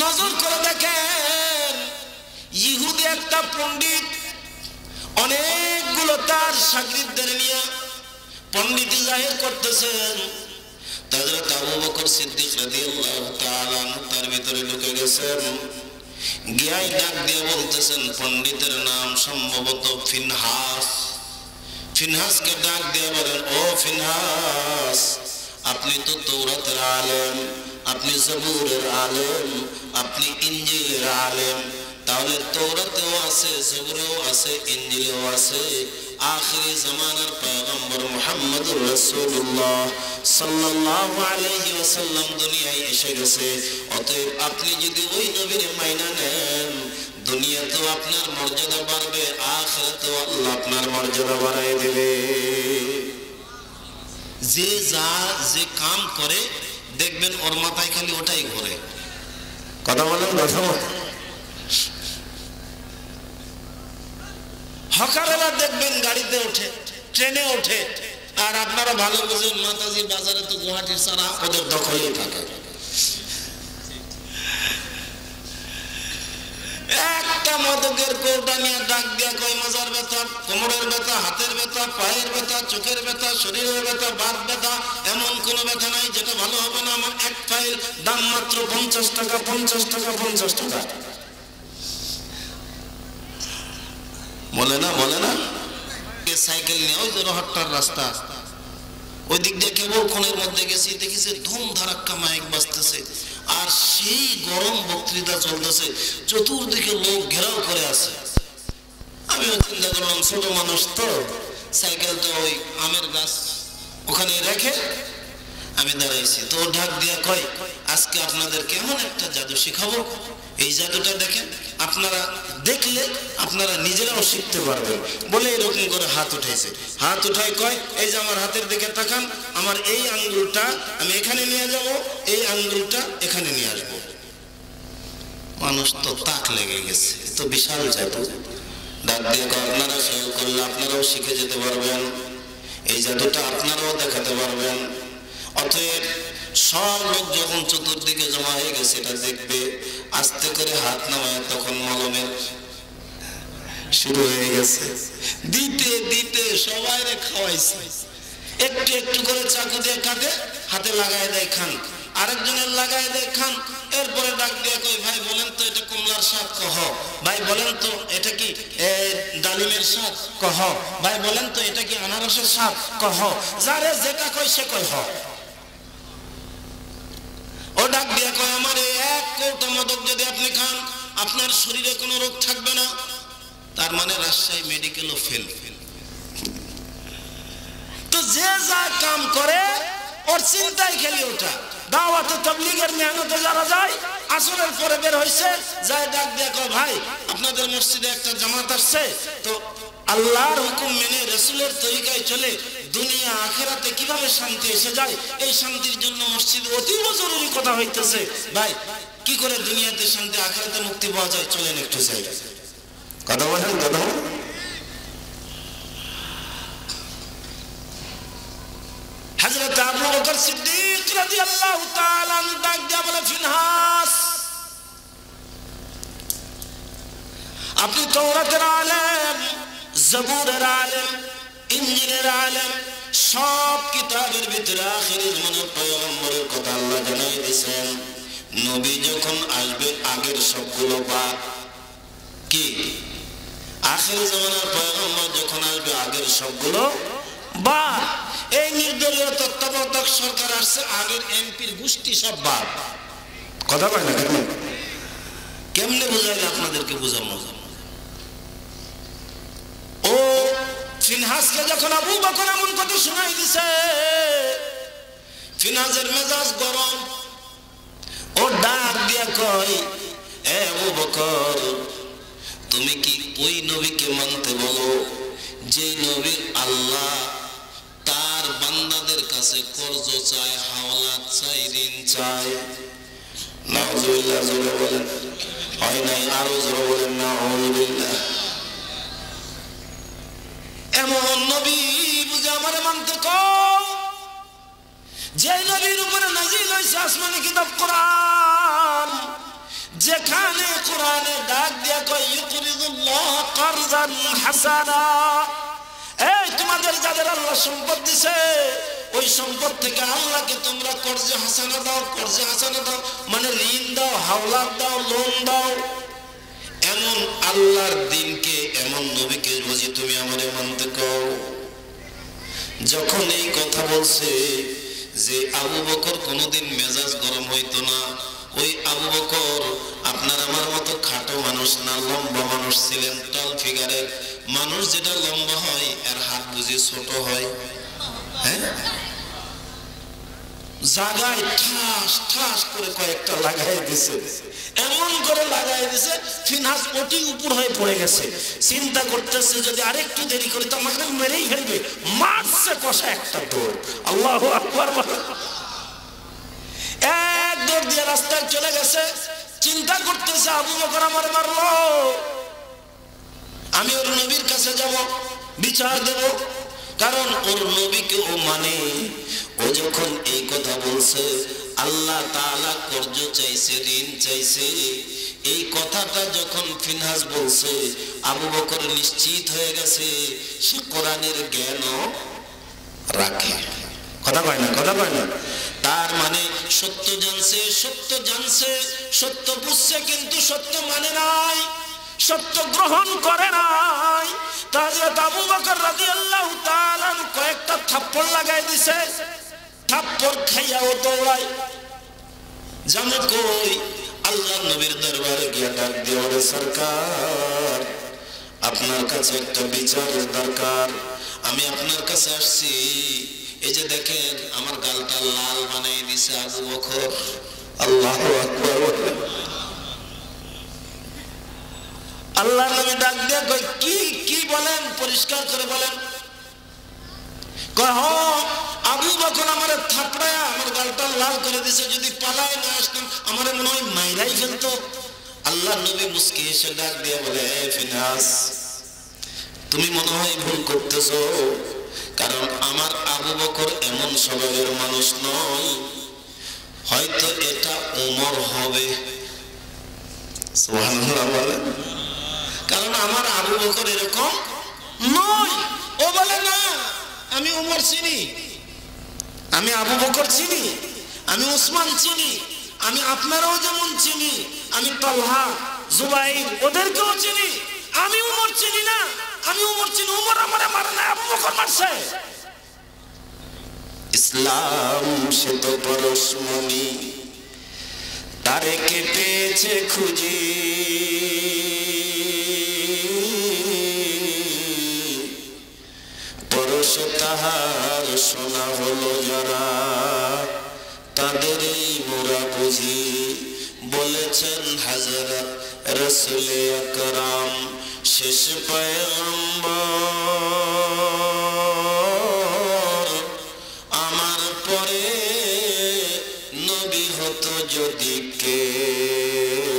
নজর করে দেখেন ইহুদি একটা পণ্ডিত অনেকগুলো তার শাগির্দদের নিয়ে পণ্ডিতি জাহির করতেছেন। হযরত আবু বকর সিদ্দিক রাদিয়াল্লাহু তাআলা আনহু তার ভিতরে ঢুকে গেছেন, গিয়াই ডাক দিয়ে বলতেছেন, পণ্ডিতের নাম সম্ভবত ফিনহাস। ফিনহাসকে ডাক দিয়ে বলেন, ও ফিনহাস, আপনি তো তাওরাতের আলেম, আপনি জবুরের আলেম, আপনি ইনজিলের আলেম, তাহলে তাওরাতেও আছে, জবুরেও আছে, ইনজিলেও আছে আখিরি জামানার পয়গম্বর মুহাম্মদুর রাসূলুল্লাহ সাল্লাল্লাহু আলাইহি ওয়াসাল্লাম দুনিয়ায় এসে গেছে। অতএব আপনি যদি ওই নবীর মাইনা নেন, দুনিয়াতেও আপনার মর্যাদা বাড়বে, আখিরাতেও আল্লাহ আপনার মর্যাদা বাড়ায় দেবে। যে কাম করে দেখবেন ওর মাথায় খালি ওটাই ঘোরে। কথা বলেন কথা। হকারেরা দেখবেন গাড়িতে ওঠে, ট্রেনে ওঠে, আর আপনারা ভালো বুঝেন মাতাজি বাজারে তো গুয়াহাটির সারা ওদের দখলেই থাকে। একটা মদকের কৌটা নিয়ে ডাক দিয়া কয়, মাজার ব্যথা, কোমরের ব্যথা, হাতের ব্যথা, পায়ের ব্যথা, চোখের ব্যথা, শরীরের ব্যথা, বাত ব্যথা, এমন কোনো ব্যথা নাই যেটা ভালো হবে না। আমার এক ফাইল দাম মাত্র 50 টাকা, 50 টাকা, 50 টাকা। বলে না বলে না। সাইকেল নিয়ে ওই যে রহট্টার রাস্তা, ওই দিক দিয়ে কেবল কোণের মধ্যে গেছি, দেখেছি ধুম ধারাক্কা মাইক বাজতেছে, আর সেই গরম বক্তৃতা চলতেছে, চতুর্দিকে লোক ঘেরাও করে আছে। আমিও চিন্তা করলাম ছোট মানুষ তো, সাইকেলটা ওই আমের গাছ ওখানে রেখে আমি দাঁড়াইছি। তো ঢাক দিয়া কয়, আজকে আপনাদের কেমন একটা জাদু শিখাবো, এই জাদুটা দেখেন, আপনারা দেখলে আপনারা নিজেরাও শিখতে পারবেন। বলে এরকম করে হাত উঠাইছে, হাত উঠাই কয়, এই যে আমার হাতের দিকে তাকান, আমার এই আঙ্গুলটা আমি এখানে নিয়ে যাব, এই আঙ্গুলটা এখানে নিয়ে আসবো। মানুষ তো তাক লেগে গেছে, তো বিশাল জাদু। ডাক দিয়ে কয়, আপনারা খেয়াল করলে আপনারাও শিখে যেতে পারবেন, এই জাদুটা আপনারাও দেখাতে পারবেন। অতএব সব লোক যখন চতুর্দিকে জমা হয়ে গেছে এটা দেখবে, আস্তে করে হাত নামায় তখন মলমের শুরু হয়ে গেছে, দিতে দিতে সবাই খাওয়াইছে। একটু একটু করে চাকু দিয়ে কাটে, হাতে লাগাই দেয় খান, আরেকজনের লাগাই দেয় খান। এরপরে ডাক দিয়ে কই, ভাই বলেন তো এটা কমলার স্বাদ? কহ। ভাই বলেন তো এটা কি ডালিমের স্বাদ? কহ। ভাই বলেন তো এটা কি আনারসের স্বাদ? কহ। যারে যেটা কই সে কই হ। ও ডাক দিয়ে কয়, আমার এক কৌটা মদক যদি আপনি খান, আপনার শরীরে কোনো রোগ থাকবে না। তার মানে রাজশাহী মেডিকেলও ফেল। তো যে যা কাম করে ওর চিন্তাই খেলি ওটা। দাওয়াতে তাবলীগের মেহনতে যারা যায়, আসরের পরে বের হইছে, যায় ডাক দিয়ে কয়, ভাই আপনাদের মসজিদে একটা জামাত আসছে, তো আল্লাহর হুকুম মেনে রাসূলের তরিকায় চলে দুনিয়া আখিরাতে কিভাবে শান্তি এসে যায়, এই শান্তির জন্য মসজিদ অতীব জরুরি কথা হইতেছে। ভাই কি করে দুনিয়াতে শান্তি, আখিরাতে মুক্তি পাওয়া যায়, চলেন একটু যাই। কথা বলেন কথা। হযরত আবু বকর সিদ্দিক রাদিয়াল্লাহু তাআলা আনহু ডাক দিয়া বলে, ফিনহাস, আপনি তাওরাতের আলেম, জবুরের আলেম, ইনজিলের আলেম, সব কিতাবের ভিতরে আখিরি জামানার পয়গম্বরের কথা আল্লাহ জানাই দিয়েছেন। নবী যখন আসবে আগের সবগুলো বাদ কি, আখিরি জামানার পয়গম্বর যখন আসবে আগের সবগুলো বাদ। এই নির্দলীয় তত্ত্বাবধায়ক সরকার আসছে, আগের এমপির গোষ্ঠী সব বাদ। কথা কয় না কেন? কেমনে বুঝাইলে আপনাদেরকে বুঝাবো। ও ফিনহাসকে যখন আবু বকর এমন কথা শোনাই দিছে, ফিনহাসের মেজাজ গরম। ও ডাক দিয়া কয়, এ আবু বকর, তুমি কি ওই নবীকে মানতে বলো যে নবী আল্লাহ তার বান্দাদের কাছে কর্জ চায়, হাওলাত চায়, ঋণ চায়? নাউযুবিল্লাহ, জোরে বলেন। হয় নাই, আরো জোরে বলেন নাউযুবিল্লাহ। এমন নবী বুঝে আমারে মানতে কও যে নবীর উপরে নাজিল হয়েছে আসমানি কিতাব কোরআন, যেখানে কোরআনে ডাক দিয়া কয় ইউকরিদুল্লাহ কারজান হাসানা, এই তোমাদের যাদের আল্লাহ সম্পদ দিছে ওই সম্পদ থেকে আল্লাহকে তোমরা কর্জে হাসানা দাও, কর্জে হাসানা দাও মানে ঋণ দাও, হাওলাত দাও, লোন দাও। এমন আল্লাহর দিনকে, এমন নবীকে বুঝি তুমি আমারে মানতে কও? যখন এই কথা বলছে যে আবু বকর কোনোদিন মেজাজ গরম হইতো না, ওই আবু বকর আপনার আমার মতো খাটো মানুষ না, লম্বা মানুষ ছিলেন, টল ফিগারের মানুষ। যেটা লম্বা হয় এর হাত বুঝি ছোট হয়, হ্যাঁ, জায়গায় ঠাস ঠাস করে কয়েকটা লাগাই দিছে, এমন করে লাগাই দিছে ফিনহাস ওটি উপর হয়ে পড়ে গেছে। চিন্তা করতেছে যদি আরেকটু দেরি করি তো আমাকে মেরেই ফেলবে, মারছে কষা একটা দৌড়, আল্লাহু আকবার, এক দৌড় দিয়ে রাস্তায় চলে গেছে। চিন্তা করতেছে আবু বকর আমার মারলো, আমি ওর নবীর কাছে যাব, বিচার দেব, কারণ ওর নবীকে ও মানে। ও যখন এই কথা বলছে আল্লাহ তাআলা কর্জ চাইছে, ঋণ চাইছে, এই কথাটা যখন ফিনহাস বলছে আবু বকর নিশ্চিত হয়ে গেছে সে কোরআনের জ্ঞানও রাখে। কথা কয় না, কথা কয় না। তার মানে সত্য জানছে, সত্য জানছে, সত্য বুঝছে, কিন্তু সত্য মানে নাই, সত্য গ্রহণ করে নাই। তাহলে আবু বকর রাদিয়াল্লাহু তাআলা কয়েকটা থাপ্পড় লাগাই দিছে, থাপ্পড় খাইয়া ও দৌড়ায়। জানো কই আল্লাহর নবীর দরবারে গিয়া ডাক দিয়ে বলে সরকার আপনার কাছে একটা বিচারের দরকার, আমি আপনার কাছে আসছি। এই যে দেখেন আমার গালটা লাল বানাই দিছে আবু বকর। আল্লাহু আকবার। আল্লাহর নবী ডাক দিয়ে কই কি কি বলেন, পরিষ্কার করে বলেন। কয় হ আবু বকর আমারে থাপড়ায়া আমার গালটা লাল করে দিছে, যদি পালায় না আসতাম আমারে মনে হয় মাইরাই ফেলতো। আল্লাহর নবী মুস্কি হেসে ডাক দিয়ে বলে ফিনহাস তুমি মনে হয় ভুল করতেছো, কারণ আমার আবু বকর এমন স্বভাবের মানুষ নয়, হয়তো এটা ওমর হবে। সুবহানাল্লাহ বলেন, কারণ আমার আবু বকর এরকম নয়। ও বলে না আমি ওমর চিনি, আমি আবু বকর চিনি, আমি ওসমান চিনি, আমি আপনারাও যেমন চিনি, আমি তালহা জুবাইর ওদেরকেও চিনি, আমি ওমর চিনি না, আমি ওমর চিনি, ওমর আমারে মারে না, আবু বকর মারছে। ইসলাম সে তো পরশমণি তারে কেটেছে খুঁজি, পরশ তাহার সোনা হলো যারা, তাদেরই মোরা বুঝি। বলেছেন হযরত রাসূল আকরাম শেষ পয়গম্বর, আমার পরে নবী হতো যদি কেউ,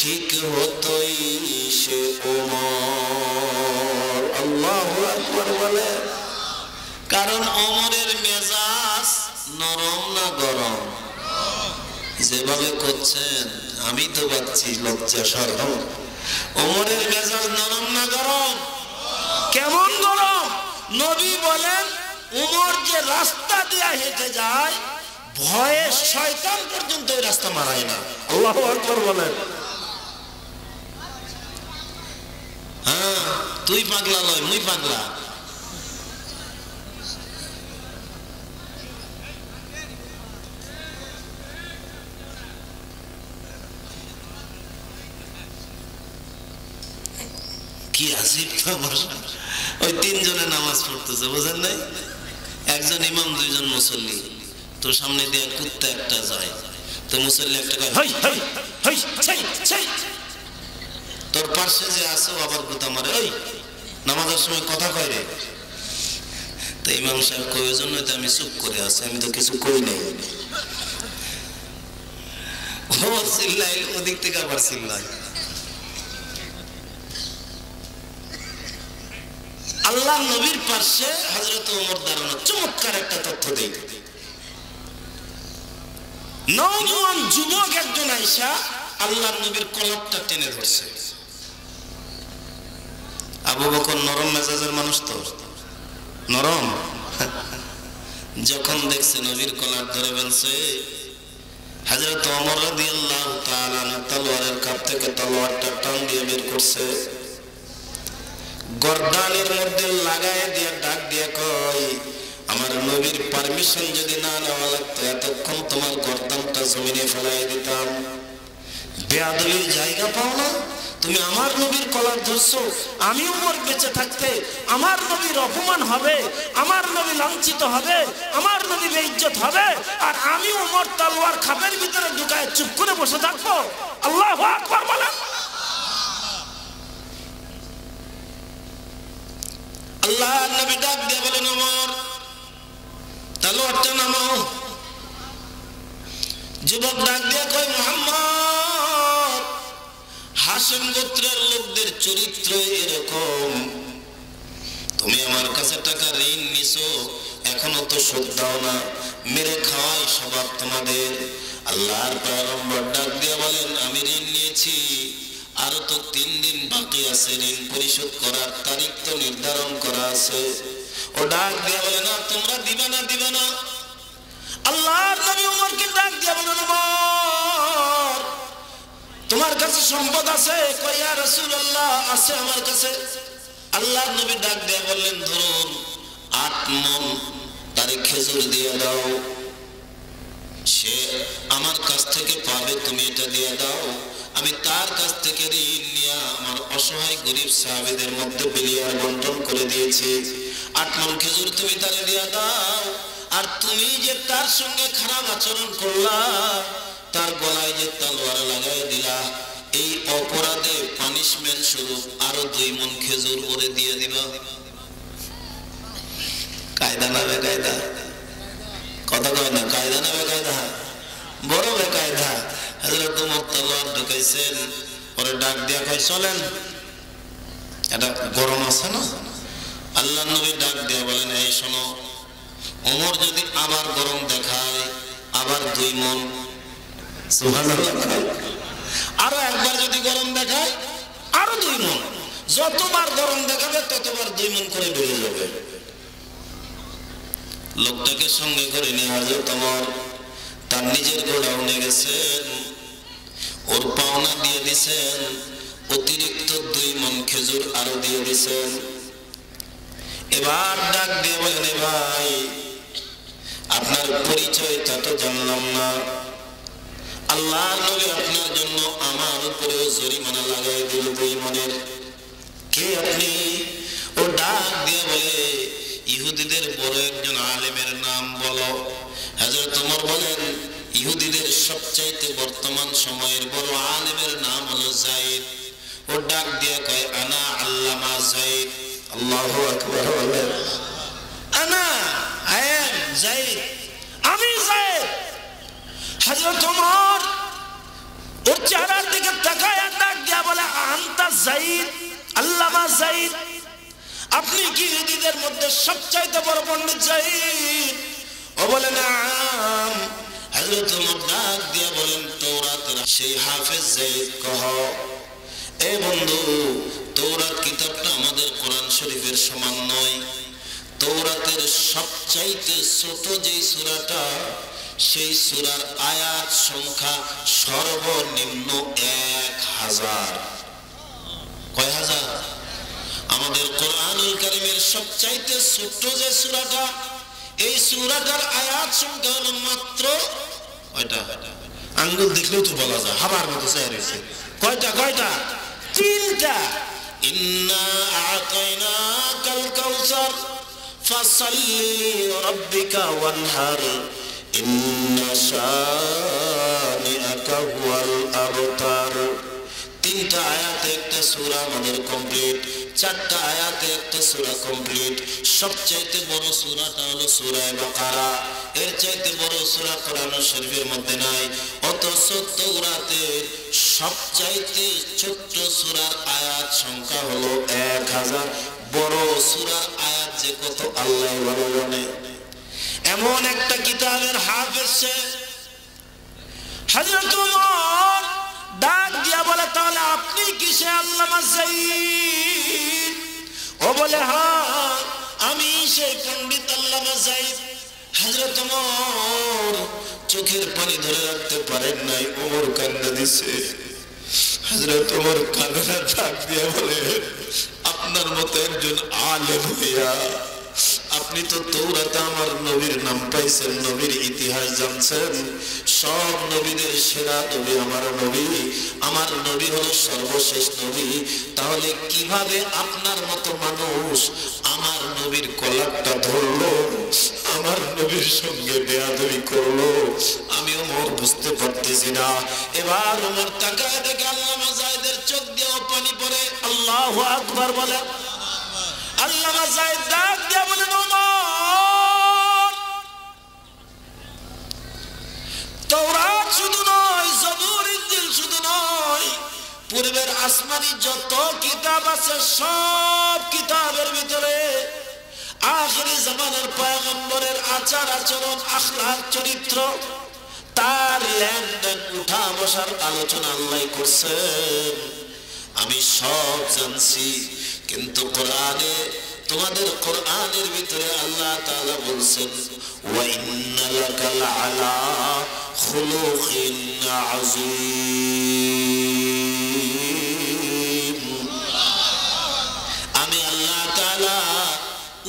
ঠিক হতোই সে ওমর। আল্লাহু আকবার বলে, কারণ ওমরের মেজাজ নরম না গরম? যেভাবে করছেন আমি তো পাচ্ছি লজ্জা শরম। ওমরের মেজাজ নরম না গরম? কেমন গরম? নবী বলেন ওমর যে রাস্তা দিয়ে হেঁটে যায় ভয়ে শয়তান পর্যন্ত এই রাস্তা মারায় না। আল্লাহু আকবার বলেন। হ্যাঁ তুই পাগলা লয়, মুই পাগলা। কি আসিফ তামাশা, ওই তিনজনে নামাজ পড়তেছে, বুঝেন নাই? একজন ইমাম, দুইজন মুসল্লি। তোর সামনে দিয়ে কুত্তা একটা যায়, তো মুসল্লি একটা কয় হই হই হই ছাই ছাই, তোর পাশে যে আছে আবার কুত্তা মারে, ওই নামাজের সময় কথা কয় রে। তো ইমাম সাহেব কই ওই জন্য তো আমি চুপ করে আছি, আমি তো কিছু কই নাই। ও চিল্লাই, ওদিক থেকে আবার চিল্লাই। আল্লাহ নবীর পাশে হযরত ওমর দাঁড়ানো, চমৎকার একটা তথ্য দেই। নওজোয়ান যুবক একজন আয়েশা আল্লাহর নবীর কলারটা টেনে ধরছে। আবু বকর নরম মেজাজের মানুষ, তো নরম। যখন দেখছে নবীর কলার ধরে ফেলছে, হযরত ওমর রাদিয়াল্লাহু তাআলা তলোয়ারের কাপ থেকে তলোয়ারটা টান দিয়ে বের করছে, গর্দানের মধ্যে লাগায় দিয়ে ডাক দিয়ে কয়, আমার নবীর পারমিশন যদি না নেওয়া লাগতো এতক্ষণ তোমার গর্দানটা জমিনে ফেলাই দিতাম। বেয়াদবির জায়গা পাও না? তুমি আমার নবীর কলার ধরছো, আমি ওমর বেঁচে থাকতে আমার নবীর অপমান হবে, আমার নবী লাঞ্ছিত হবে, আমার নবী বেইজ্জত হবে, আর আমি ওমর তলোয়ার খাপের ভিতরে ঢুকায় চুপ করে বসে থাকবো? আল্লাহু আকবার বলেন। আল্লাহর নবী ডাক দিয়ে বলেন, ওমর তলোয়ারটা নামাও। যুবক ডাক দিয়ে কয়, মুহাম্মদ, হাশিম গোত্রের লোকদের চরিত্র এরকম, তুমি আমার কাছে টাকা ঋণ নিছো, এখনো তো শোধ দাও না, মেরে খাওয়াই স্বভাব তোমাদের। আল্লাহর পয়গম্বর ডাক দিয়ে বলেন, আমি ঋণ নিয়েছি, আরো তো 3 দিন বাকি আছে, ঋণ পরিশোধ করার তারিখ তো নির্ধারণ করা আছে। ও ডাক দিয়ে বলে, না তোমরা দিবা না, দিবা না। আল্লাহর নবী ওমরকে ডাক দিয়ে বলেন, ওমর তোমার কাছে সম্পদ আছে? কয়, ইয়া রাসূলুল্লাহ আছে আমার কাছে। আল্লাহর নবী ডাক দিয়ে বললেন, ধরুন 8 মণ তারে খেজুর দিয়ে দাও, সে আমার কাছ থেকে পাবে, তুমি এটা দিয়ে দাও, আমি তার কাছ থেকে ঋণ নিয়ে আমার অসহায় গরিব সাহাবীদের মধ্যে বিলিয়ার বন্টন করে দিয়েছি। 8 মণ খেজুর তুমি তারে দিয়ে দাও, আর তুমি যে তার সঙ্গে খারাপ আচরণ করলা, তার গলায় যে তলোয়ার লাগাই দিলা, এই অপরাধে পানিশমেন্ট স্বরূপ আরো 2 মণ খেজুর ওরে দিয়ে দিবা। কায়দা না বেকায়দা? কথা কয় না, কায়দা না বেকায়দা? বড় বেকায়দা। হযরত ওমর তলোয়ার ঢুকাইছেন, ওরে ডাক দিয়া কয়, চলেন, এটা গরম আছে না? আল্লাহর নবী ডাক দিয়া বলেন, এই শোনো, ওমর যদি আবার গরম দেখায়, আবার 2 মণ, সুবহানাল্লাহ, আরো একবার যদি গরম দেখায় আরো 2 মণ, যতবার গরম দেখাবে ততবার 2 মণ করে বেড়ে যাবে। লোকটাকে সঙ্গে করে নিয়ে হযরত ওমর তার নিজের গোডাউনে গেছেন, ওর পাওনা দিয়ে দিছেন, অতিরিক্ত 2 মণ খেজুর আরো দিয়ে দিছেন। এবার ডাক দিয়ে বলেন, ভাই আপনার পরিচয়টা তো জানলাম না, আল্লাহর নবী আপনার জন্য আমার উপরে জরিমানা লাগাই দিল 2 মণের, কে আপনি? ও ডাক দিয়ে বলে, ইহুদিদের বড় একজন আলেমের নাম বলো। হযরত ওমর বলেন, ইহুদিদের সবচাইতে বর্তমান সময়ের বড় আলেমের নাম হলো যায়েদ। ও ডাক দিয়ে কয়, আনা আল্লামা যায়েদ। আল্লাহু আকবার বলেন, আনা যায়েদ, আমি যায়েদ। হযরত ওমর ওর চেহারার দিকে তাকায় ডাক দিয়া বলে, আনতা যায়েদ, আল্লামা যায়েদ, আপনি কি ইহুদিদের মধ্যে সবচাইতে বড় পণ্ডিত যায়েদ? ও বলে, নাম। হযরত ওমর ডাক দিয়া বলেন, তাওরাতের সেই হাফেজ যায়েদ কহ। এ বন্ধু, তাওরাত কিতাবটা আমাদের কোরআন শরীফের সমান নয়। তাওরাতের সবচাইতে ছোট যে সূরাটা, সেই সূরার আয়াত সংখ্যা সর্বনিম্ন 1000। কয় হাজার? আমাদের কোরআনুল কারীমের সবচাইতে ছোট যে সূরাটা, এই সূরাটার আয়াত সংখ্যা হলো মাত্র কয়টা? আঙ্গুল দেখলেও তো বলা যায়, হাবার মতো চাই রয়েছে। কয়টা? কয়টা? 3টা। ইন্না আ'তাইনাকাল কাউসার ফাসাল্লি লিরাব্বিকা ওয়ানহার ইন্না শানিআকা হুয়াল আবতার। 3টা আয়াতে একটা সূরা আমাদের কমপ্লিট, 4টা আয়াতে একটা সূরা কমপ্লিট। সবচাইতে বড় সূরাটা হলো সূরা বাকারা, এর চাইতে বড় সূরা কোরআন শরীফের মধ্যে নাই। অথচ তাওরাতে সবচাইতে ছোট্ট সূরার আয়াত সংখ্যা হলো 1000। বড় সূরার আয়াত যে কত আল্লাহ ভালো জানে। এমন একটা কিতাবের হাফেজ সে, হযরত ওমর ডাক দিয়া বলে তাহলে আপনি কিসে আল্লামা যায়েদ? ও বলে হ্যাঁ আমি সেই পণ্ডিত আল্লামা যায়েদ। হযরত ওমর চোখের পানি ধরে রাখতে পারেন নাই, ওমর কান্না দিছে। হযরত ওমর কান্না ডাক দিয়া বলে আপনার মতো একজন আলেম হইয়া আপনি তো তৌরাতে আমার নবীর নাম পাইছেন, নবীর ইতিহাস জানছেন, সব নবীদের সেরা নবী আমার নবী, আমার নবী হলো সর্বশেষ নবী, তাহলে কিভাবে আপনার মতো মানুষ আমার নবীর কলারটা ধরলো, আমার নবীর সঙ্গে বেয়াদবি করলো? আমি ওমর বুঝতে পারতেছি না। এবার ওমর তাকায় দেখে আল্লামা যায়েদের চোখ দিয়েও পানি পড়ে। আল্লাহু আকবার বলে। আল্লামা যায়েদ ডাক দিয়া বলেন ওমর তাওরাত শুধু নয়, জবুর ইনজিল শুধু নয়, পূর্বের আসমানি যত কিতাব আছে সব কিতাবের ভিতরে আখিরি জামানার পয়গম্বরের আচার আচরণ, আখলাক, চরিত্র, তার লেনদেন, উঠা বসার আলোচনা আল্লাহ করছেন। আমি সব জানছি, কিন্তু কোরআনে, তোমাদের কোরআনের ভিতরে আল্লাহ তাআলা বলছেন ওয়া ইন্না লাকা লাআলা খুলুকিন আযীম। আমি আল্লাহ তাআলা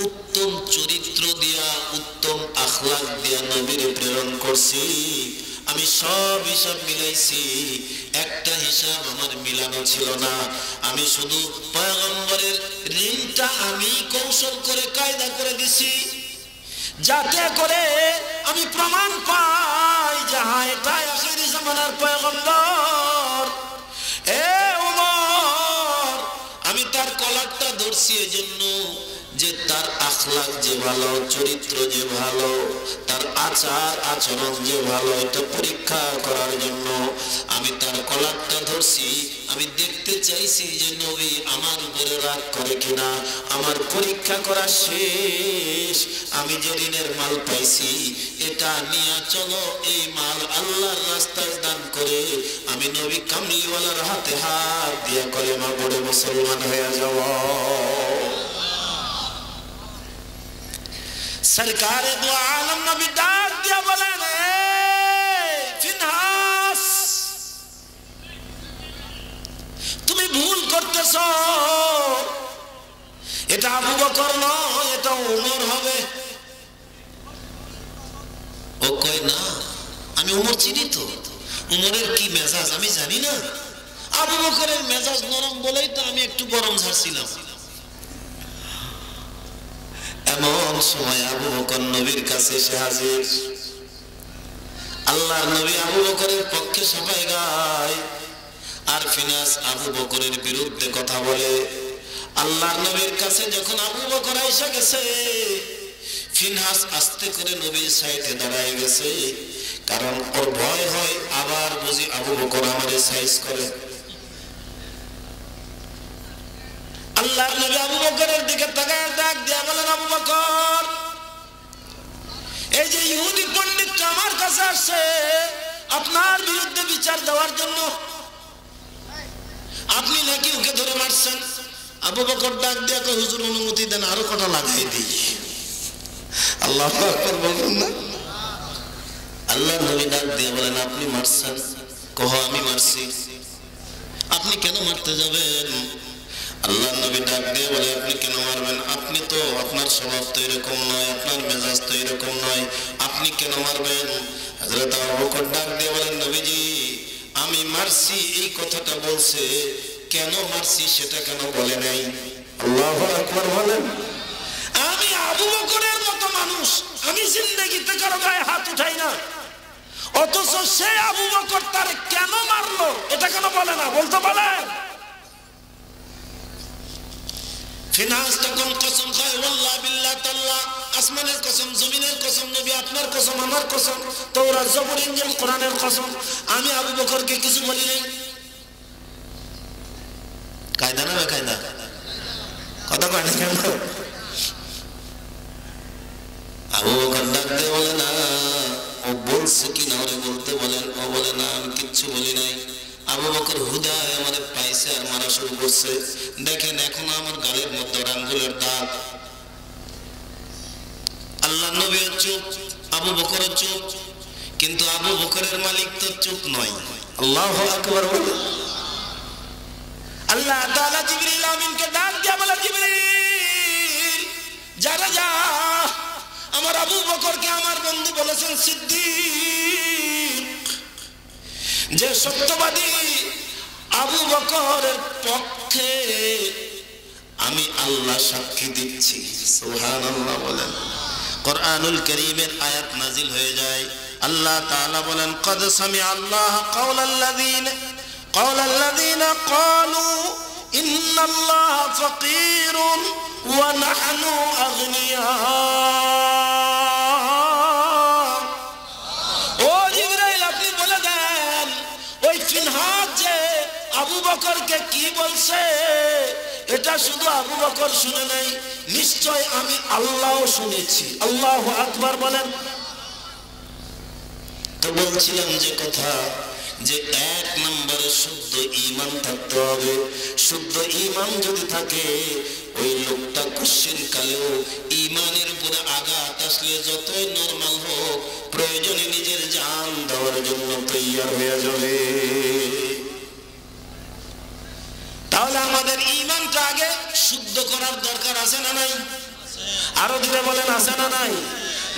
উত্তম চরিত্র দিয়া, উত্তম আখলাক দিয়া নবীর প্রেরণ করছি। আমি সব হিসাব মিলাইছি, একটা হিসাব আমার মিলানো ছিল না। আমি শুধু পয়গম্বরের ঋণটা আমি কৌশল করে কায়দা করে দিছি, যাতে করে আমি প্রমাণ পাই যে হ্যাঁ এটাই আখিরি জামানার পয়গম্বর। এ ওমর, আমি তার কলারটা ধরছি এজন্য যে তার আখলাক যে ভালো, চরিত্র যে ভালো, তার আচার আচরণ যে ভালো, এটা পরীক্ষা করার জন্য আমি তার কলারটা ধরছি। আমি দেখতে চাইছি যে নবী আমার উপরে রাগ করে কিনা। আমার পরীক্ষা করা শেষ। আমি যে ঋণের মাল পাইছি এটা নিয়ে চলো, এই মাল আল্লাহর রাস্তায় দান করে আমি নবী কামলিওয়ালার হাতে হাত দিয়া কলেমা পড়ে মুসলমান হয়ে যাব। সরকারে দু আলম নবী ডাক দিয়া বলেন ফিনহাস, তুমি ভুল করতেছ, এটা আবু বকর নয়, এটা ওমর হবে। ও কয় না, আমি ওমর চিনি তো, ওমরের কি মেজাজ আমি জানি না। আবু বকরের মেজাজ নরম বলেই তো আমি একটু গরম ঝাড়ছিলাম। এমন সময় আবু বকর নবীর কাছে এসে হাজির। আল্লাহর নবী আবু বকরের পক্ষে সবাই গায়, আর ফিনাস আবু বকরের বিরুদ্ধে কথা বলে। আল্লাহর নবীর কাছে যখন আবু বকর এসে গেছে, ফিনহাস আস্তে করে নবীর সাইডে দাঁড়ায় গেছে, কারণ ওর ভয় হয় আবার বুঝি আবু বকর আমাদের সাইজ করে। আল্লাহর নবী আবু বকরের দিকে তাকায় ডাক দিয়া বলেন আবু বকর, এই যে ইহুদি পণ্ডিতটা আমার কাছে আসছে আপনার বিরুদ্ধে বিচার দেওয়ার জন্য, আপনি নাকি ওকে ধরে মারছেন। আবু বকর ডাক দিয়া কয় হুজুর অনুমতি দেন আরো কটা লাগাই দিই। আল্লাহু আকবার বলবেন না? আল্লাহর নবী ডাক দিয়া বলেন আপনি মারছেন? কহ আমি মারছি। আপনি কেন মারতে যাবেন? আল্লাহ নবী ডাক দিয়ে বলে আপনি কেন মারবেন? আপনি তো, আপনার স্বভাব তো এরকম নয়, আপনার মেজাজ তো এরকম নয়, আপনি কেন মারবেন? হযরত আবু বকর ডাক দিয়ে বলেন নবীজি আমি মারছি এই কথাটা বলছে, কেন মারছি সেটা কেন বলে নাই। আল্লাহু আকবার বলেন। আমি আবু বকরের মতো মানুষ, আমি জিন্দেগিতে কারো গায়ে হাত উঠাই না, অথচ সে আবু বকর তার কেন মারলো এটা কেন বলে না? বলতে বলেন। ফিনাস তখন কসম খায় ওয়াল্লাহ বিল্লাহ তাআলা, আসমানের কসম, জমিনের কসম, নবী আপনার কসম, আমার কসম, তাওরাত জবুর ইনজিল কোরআনের কসম, আমি আবু বকরকে কিছু বলি নাই। কায়দা না কায়দা? কথা কয় না কেন? আবু বকর ডাক দিয়ে বলে না, ও বল বলছে কি না ওরে বলতে বলেন। ও বলে না আমি কিচ্ছু বলি নাই। আবু বকর হুদায় আমারে পাইছে আর মারা শুরু করছে। দেখেন এখন আমার গালের মধ্যে আঙ্গুলের দাগ। আল্লাহ নবী চুপ, আবু বকর চুপ, কিন্তু আবু বকরের মালিক তো চুপ নয়। আল্লাহু আকবার। আল্লাহ তাআলা জিবরিল আমিনকে ডাক দিয়ে বলে, জিবরিল যারা যা, আমার আবু বকরকে আমার বন্ধু বলেছেন সিদ্দিক, যে সত্যবাদী আবু বকরের পক্ষে আমি আল্লাহ সাক্ষী দিচ্ছি। সুবহানাল্লাহ বলেন। কুরআনুল কারীমের আয়াত নাজিল হয়ে যায়। আল্লাহ তাআলা বলেন, قد سمع الله قول الذين قالوا إن الله فقير ونحن أغنياء। ও জিবরাইল আপনি বলে দেন ওই ফিনহাস যে আবু বকরকে কি বলছে, এটা শুধু আবু বকর শুনে নাই, নিশ্চয় আমি আল্লাহও শুনেছি। আল্লাহু আকবার বলেন। তো বলছিলাম যে কথা, যে এক নম্বরে শুদ্ধ ঈমান থাকতে হবে। শুদ্ধ ঈমান যদি থাকে, ওই লোকটা কোশ্চেন কালেও ঈমানের উপরে আঘাত আসলে যতই নরমাল হোক, প্রয়োজনে নিজের জান দেওয়ার জন্য তৈয়ার হয়ে যাবে। তাহলে আমাদের ঈমানটা আগে শুদ্ধ করার দরকার আছে না নাই? আরো দিলে বলেন আছে না নাই?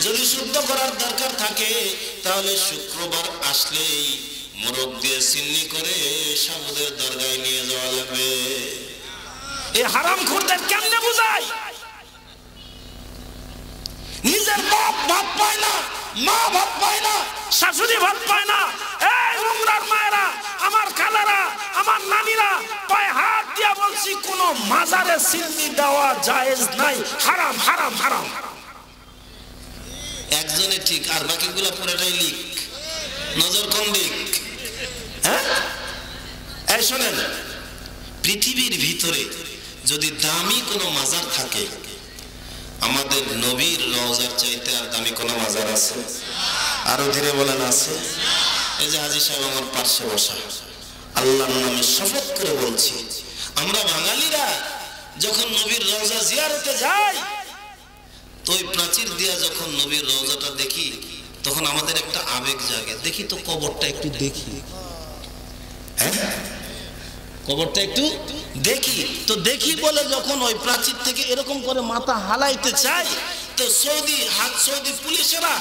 যদি শুদ্ধ করার দরকার থাকে, তাহলে শুক্রবার আসলেই মোরগ দিয়ে সিন্নি করে সাবুদের দরগায় নিয়ে যাওয়া লাগবে। এই হারামখোরদের কেমনে বুঝাই? নিজের বাপ ভাত পায় না, মা ভাত পায় না, শাশুড়ি ভাত পায় না। এই উমরার মায়েরা, আমার খালারা, আমার নানিরা, পায়ে হাত দিয়া বলছি কোন মাজারে সিন্নি দেওয়া জায়েজ নাই। হারাম হারাম হারাম। একজনে ঠিক আর বাকিগুলা পুরোটাই লিক। নজর কোন দিক? হ্যাঁ, এই শোনেন, পৃথিবীর ভিতরে যদি দামি কোনো মাজার থাকে, আমাদের নবীর রওজার চাইতে আর দামি কোনো মাজার আছে? আরো ধীরে বলেন আছে? এই যে হাজী সাহেব আমার পাশে বসা, আল্লাহর নামে শপথ করে বলছি, আমরা বাঙালিরা যখন নবীর রওজা জিয়ারতে যাই, তো ওই প্রাচীর দিয়া যখন নবীর রওজাটা দেখি, তখন আমাদের একটা আবেগ জাগে, দেখি তো কবরটা একটু দেখি। হ্যাঁ, কবরটা একটু দেখি। তো দেখি বলে যখন ওই প্রাচীর থেকে এরকম করে মাথা হালাইতে চাই, তো সৌদি পুলিশেরা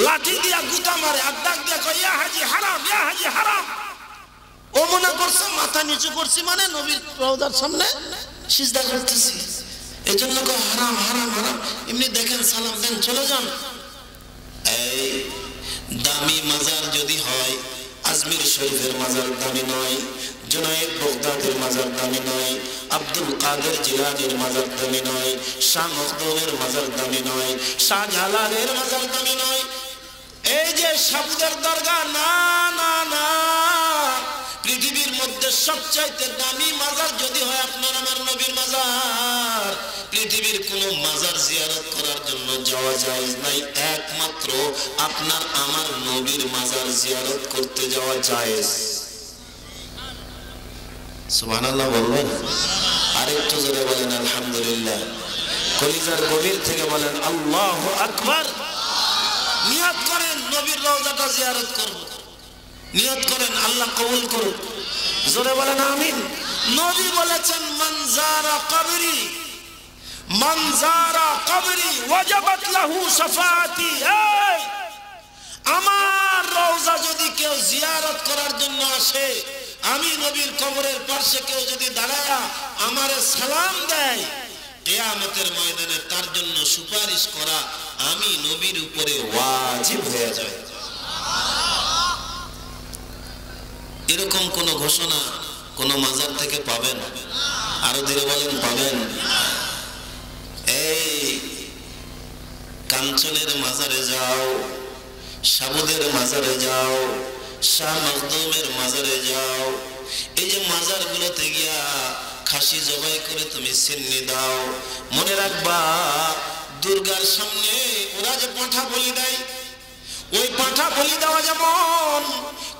লাঠি দিয়া গুতা মারে আর ডাক দিয়া কয়, ইয়া হাজি হারাম, ইয়া হাজি হারাম। ও মনে করছে মাথা নিচু করছি মানে নবীর রওজার সামনে সিজদা করতেছি, এই জন্য কয় হারাম হারাম হারাম। এমনি দেখেন, সালাম দেন, চলে যান। এই দামি মাজার যদি হয়, আজমির শরীফের মাজার দামি নয়, জুনায়েদ বাগদাদের মাজার দামি নয়, আব্দুল কাদের জিলানীর মাজার দামি নয়, শাহ মখদুমের মাজার দামি নয়, শাহ জালালের মাজার দামি নয়, এই যে সাবুদের দরগা, না না না। পৃথিবীর মধ্যে সবচাইতে দামি মাজার যদি হয় আপনার আমার নবীর মাজার, পৃথিবীর কোন মাজার জিয়ারত করার জন্য যাওয়া জায়েজ নাই, একমাত্র আপনার আমার নবীর মাজার জিয়ারত করতে যাওয়া জায়েজ। সুবহানাল্লাহ বলবেন? আরেকটু জোরে বলেন আলহামদুলিল্লাহ। কলিজার গভীর থেকে বলেন আল্লাহু আকবার। নিয়ত করেন নবীর রওজাটা জিয়ারত করব, নিয়ত করেন, আল্লাহ কবুল করুন। জোরে বলেন আমিন। নবী বলেছেন, মান যারা কবরি, মান যারা কবরি ওয়াজাবাত লাহু শাফাআতি। আমার রওজা যদি কেউ জিয়ারত করার জন্য আসে, আমি নবীর কবরের পাশে কেউ যদি দাঁড়ায়া আমারে সালাম দেয়, কিয়ামতের ময়দানে তার জন্য সুপারিশ করা আমি নবীর উপরে ওয়াজিব হয়ে যায়। এরকম কোন ঘোষণা কোন মাজার থেকে পাবেন? আরো ধীরে বলেন পাবেন? এই কাঞ্চনের মাজারে যাও, সাবুদের মাজারে যাও, শাহ মখদুমের মাজারে যাও, এই যে মাজার গুলোতে গিয়া খাসি জবাই করে তুমি সিন্নি দাও। মনে রাখবা, দুর্গার সামনে ওরা যে পাঁঠা বলি দেয়, ওই পাঁঠা বলি দেওয়া যেমন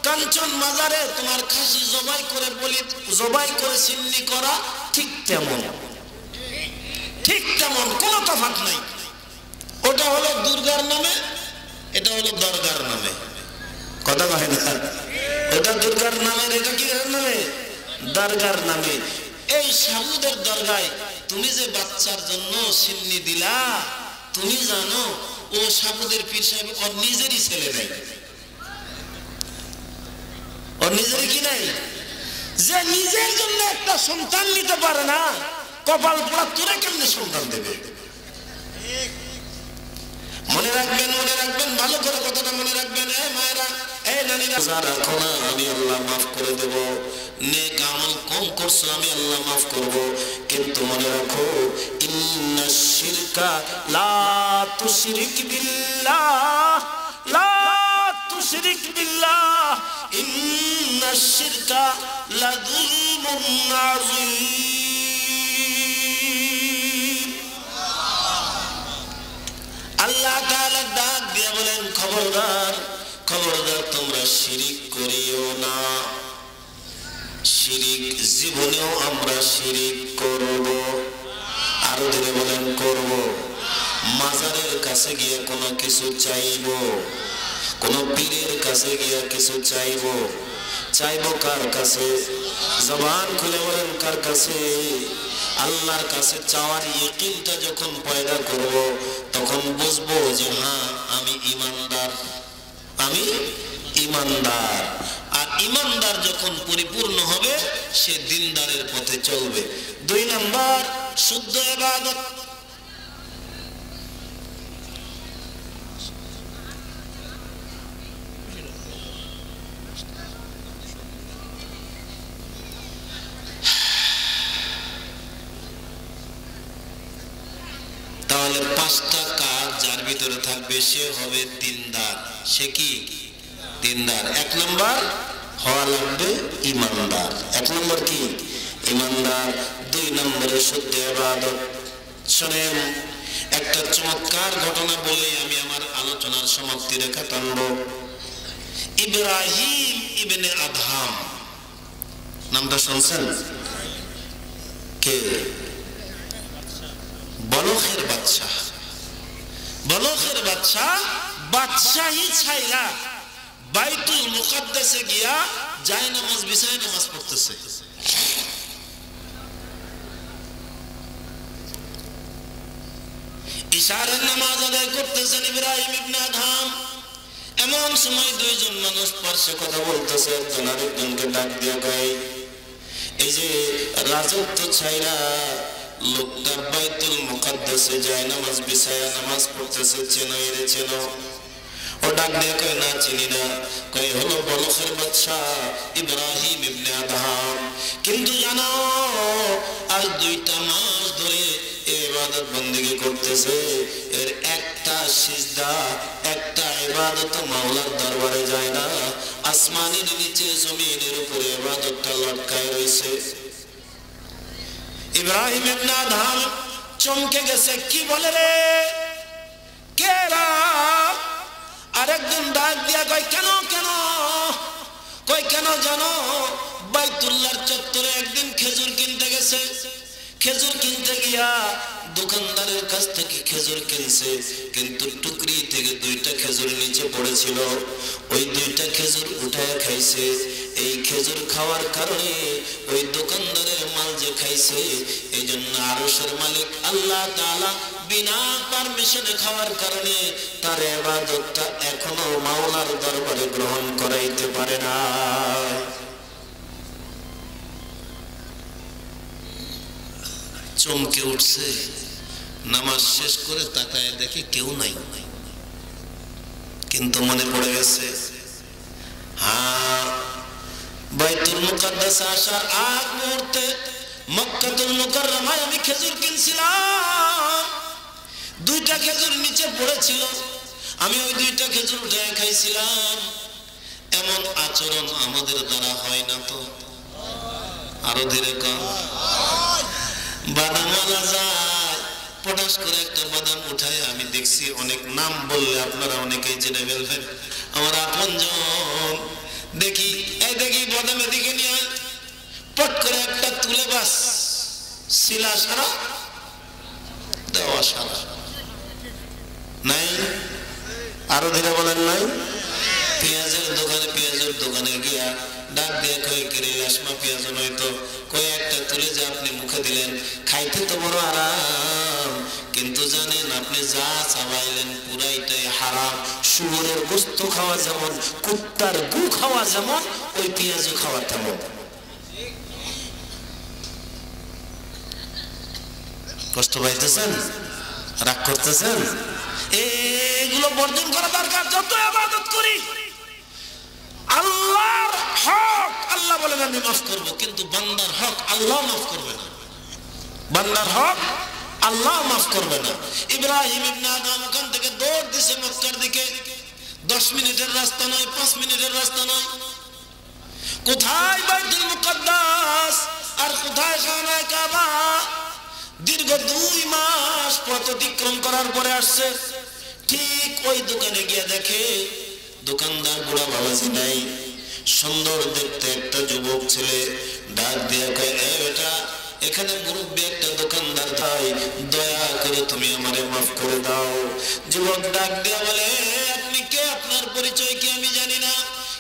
কাঞ্চন মাজারে তোমার খাসি জবাই করে বলি জবাই করে সিন্নি করা ঠিক তেমন কোনো তফাৎ নাই। ওটা হলো দুর্গার নামে, এটা হলো দরগার নামে। কথা কয় না? ওটা দুর্গার নামে, এটা কি নামে? দরগার নামে। এই সাবুদের দরগায় তুমি যে বাচ্চার জন্য সিন্নি দিলা, তুমি জানো ও সাবুদের পীর সাহেব ওর নিজেরই ছেলে নাই, ওর নিজেরই কি নাই? যে নিজের জন্য একটা সন্তান নিতে পারে না, কপাল পোড়া তোরা কেমনে সন্তান দেবে? মনে রাখবেন ভালো করে কথাটা মনে রাখবেন। মায়েরা, নানীরা, রাখো না, আমি আল্লাহ মাফ করে দেব। নেক আমল কম করছো, আমি আল্লাহ মাফ করব। কিন্তু মনে রাখো, ইন্নাশ শিরকা লা তুশরিক বিল্লাহ, লা তুশরিক বিল্লাহ, ইন্নাশ শিরকা লাযুলমুন আযীম। আল্লাহ তাআলা ডাক দিয়ে বলেন, খবরদার তোমরা শিরিক করিও না। শিরিক জীবনেও আমরা শিরিক করব। আরো ধরে বলেন করব। মাজারের কাছে গিয়ে কোনো কিছু চাইব, কোন পীরের কাছে গিয়ে কিছু চাইব কার কাছে? জবান খুলে বলেন কার কাছে? আল্লাহর কাছে চাওয়ার ইয়াকিনটা যখন পয়দা করব, তখন বুঝবো যে হ্যাঁ আমি ঈমানদার, আমি ঈমানদার। আর ঈমানদার যখন পরিপূর্ণ হবে, সে দিনদারের পথে চলবে। 2 নাম্বার, শুদ্ধ ইবাদত। তাহলে 5টা কাজ যার ভিতরে থাকবে সে হবে দিনদার। সে কি দিনদার? 1 নম্বর হওয়া লাগবে ঈমানদার। 1 নম্বর কি? ঈমানদার। 2 নম্বরে শুদ্ধ ইবাদত। শুনেন, একটা চমৎকার ঘটনা বলে আমি আমার আলোচনার সমাপ্তি রেখা টানব। ইব্রাহিম ইবনে আদহাম নামটা শুনছেন? কে? বলখের বাদশাহ। বলখের বাদশাহ বাদশাহী ছাইরা বাইতুল মুকাদ্দাসে গিয়া যায় নামাজ বিছায় নামাজ পড়তেছে। ইশারের নামাজ আদায় করতেছেন ইব্রাহিম ইবনে আদহাম। এমন সময় 2 জন মানুষ পাশে কথা বলতেছে। একজন আরেকজনকে ডাক দিয়ে কয়, এই যে রাজত্ব ছাইরা লোকটা বাইতুল মুকাদ্দাসে যায় নামাজ বিছায়া নামাজ পড়তেছে, চেনো এরে চেনো? ও ডাক দিয়ে কয়, না চিনি না। কয়, হলো বলখের বাদশাহ ইব্রাহিম ইবনে আদহাম। কিন্তু জানো, আজ 2টা মাস ধরে ইবাদত বন্দেগী করতেছে, এর একটা সিজদা, একটা ইবাদত মাওলার দরবারে যায় না। আসমানের নিচে জমিনের উপরে ইবাদতটা লটকায় রইছে। ইব্রাহিম ইবনে আদহাম চমকে গেছে। কি বলে রে? কেরা? আরেকজন ডাক দিয়া কয়, কেন কেন? কয়, কেন জানো? বাইতুল্লাহর চত্বরে একদিন খেজুর কিনতে গেছে। খেজুর কিনতে গিয়া দোকানদারের কাছ থেকে খেজুর কিনছে, কিন্তু টুকরি থেকে 2টা খেজুর নিচে পড়েছিল। ওই 2টা খেজুর উঠায় খাইছে। এই খেজুর খাওয়ার কারণে ওই দোকানদারের মাল যে খাইছে, এই জন্য আরশের মালিক আল্লাহ তাআলা বিনা পারমিশনে খাওয়ার কারণে তার ইবাদতটা এখনো মাওলার দরবারে গ্রহণ করাইতে পারে না। চমকে উঠছে। নামাজ শেষ করে তাকায় দেখে কেউ নাই, কিন্তু মনে পড়ে গেছে, হ্যাঁ, বাইতুল মুকাদ্দাসে আসার আগ মুহূর্তে মক্কাতুল মুকাররমায় আমি খেজুর কিনছিলাম। 2টা খেজুর নিচে পড়েছিল, আমি ওই 2টা খেজুর উঠে খাইছিলাম। এমন আচরণ আমাদের দ্বারা হয় না তো? আরো ধীরে কম। বাদামওয়ালা যায়, পটাশ করে একটা বাদাম উঠায় আমি দেখছি, অনেক নাম বললে আপনারা অনেকেই জেনে ফেলবেন। আমার আপনজন দেখি, এই দেখি বাদামের দিকে নিয়ে পট করে একটা তুলে, বাস শিলা সারা দেওয়া সারা নাই। আরো ধীরে বলেন নাই। পেঁয়াজের দোকানে গিয়া ডাক দিয়ে কয়ে কেড়ে লাসমা পেঁয়াজ নয়তো কয়ে একটা তুলে যে আপনি মুখে দিলেন, খাইতে তো বড় আরাম, কিন্তু জানেন আপনি যা চাবাইলেন পুরাইটাই হারাম। শুয়োরের গোস্ত খাওয়া যেমন, কুত্তার গু খাওয়া যেমন, ওই পেঁয়াজও খাওয়া তেমন। কষ্ট পাইতেছেন, রাগ করতেছেন? এগুলো বর্জন করা দরকার। যত ইবাদত করি আল্লাহর হক আল্লাহ বলেন আমি মাফ করব, কিন্তু বান্দার হক আল্লাহ মাফ করবে না। বান্দার হক আল্লাহ মাফ করবে না। ইব্রাহিম ইবনে আদম ওখান থেকে দৌড় দিছে মক্কার দিকে। 10 মিনিটের রাস্তা নয়, 5 মিনিটের রাস্তা নয়। কোথায় বাইতুল মুকাদ্দাস আর কোথায় খানায়ে কাবা? দীর্ঘ 2 মাস পথ অতিক্রম করার পরে আসছে। ঠিক ওই দোকানে গিয়ে দেখে দোকানদার বুড়া বাবাজি নাই, সুন্দর দেখতে একটা যুবক ছেলে। ডাক দিয়ে কয়, এ বেটা, এখানে মুরব্বী একটা দোকানদার তাই, দয়া করে তুমি আমারে মাফ করে দাও। যুবক ডাক দিয়ে বলে, আপনি কে? আপনার পরিচয় কি আমি জানি না,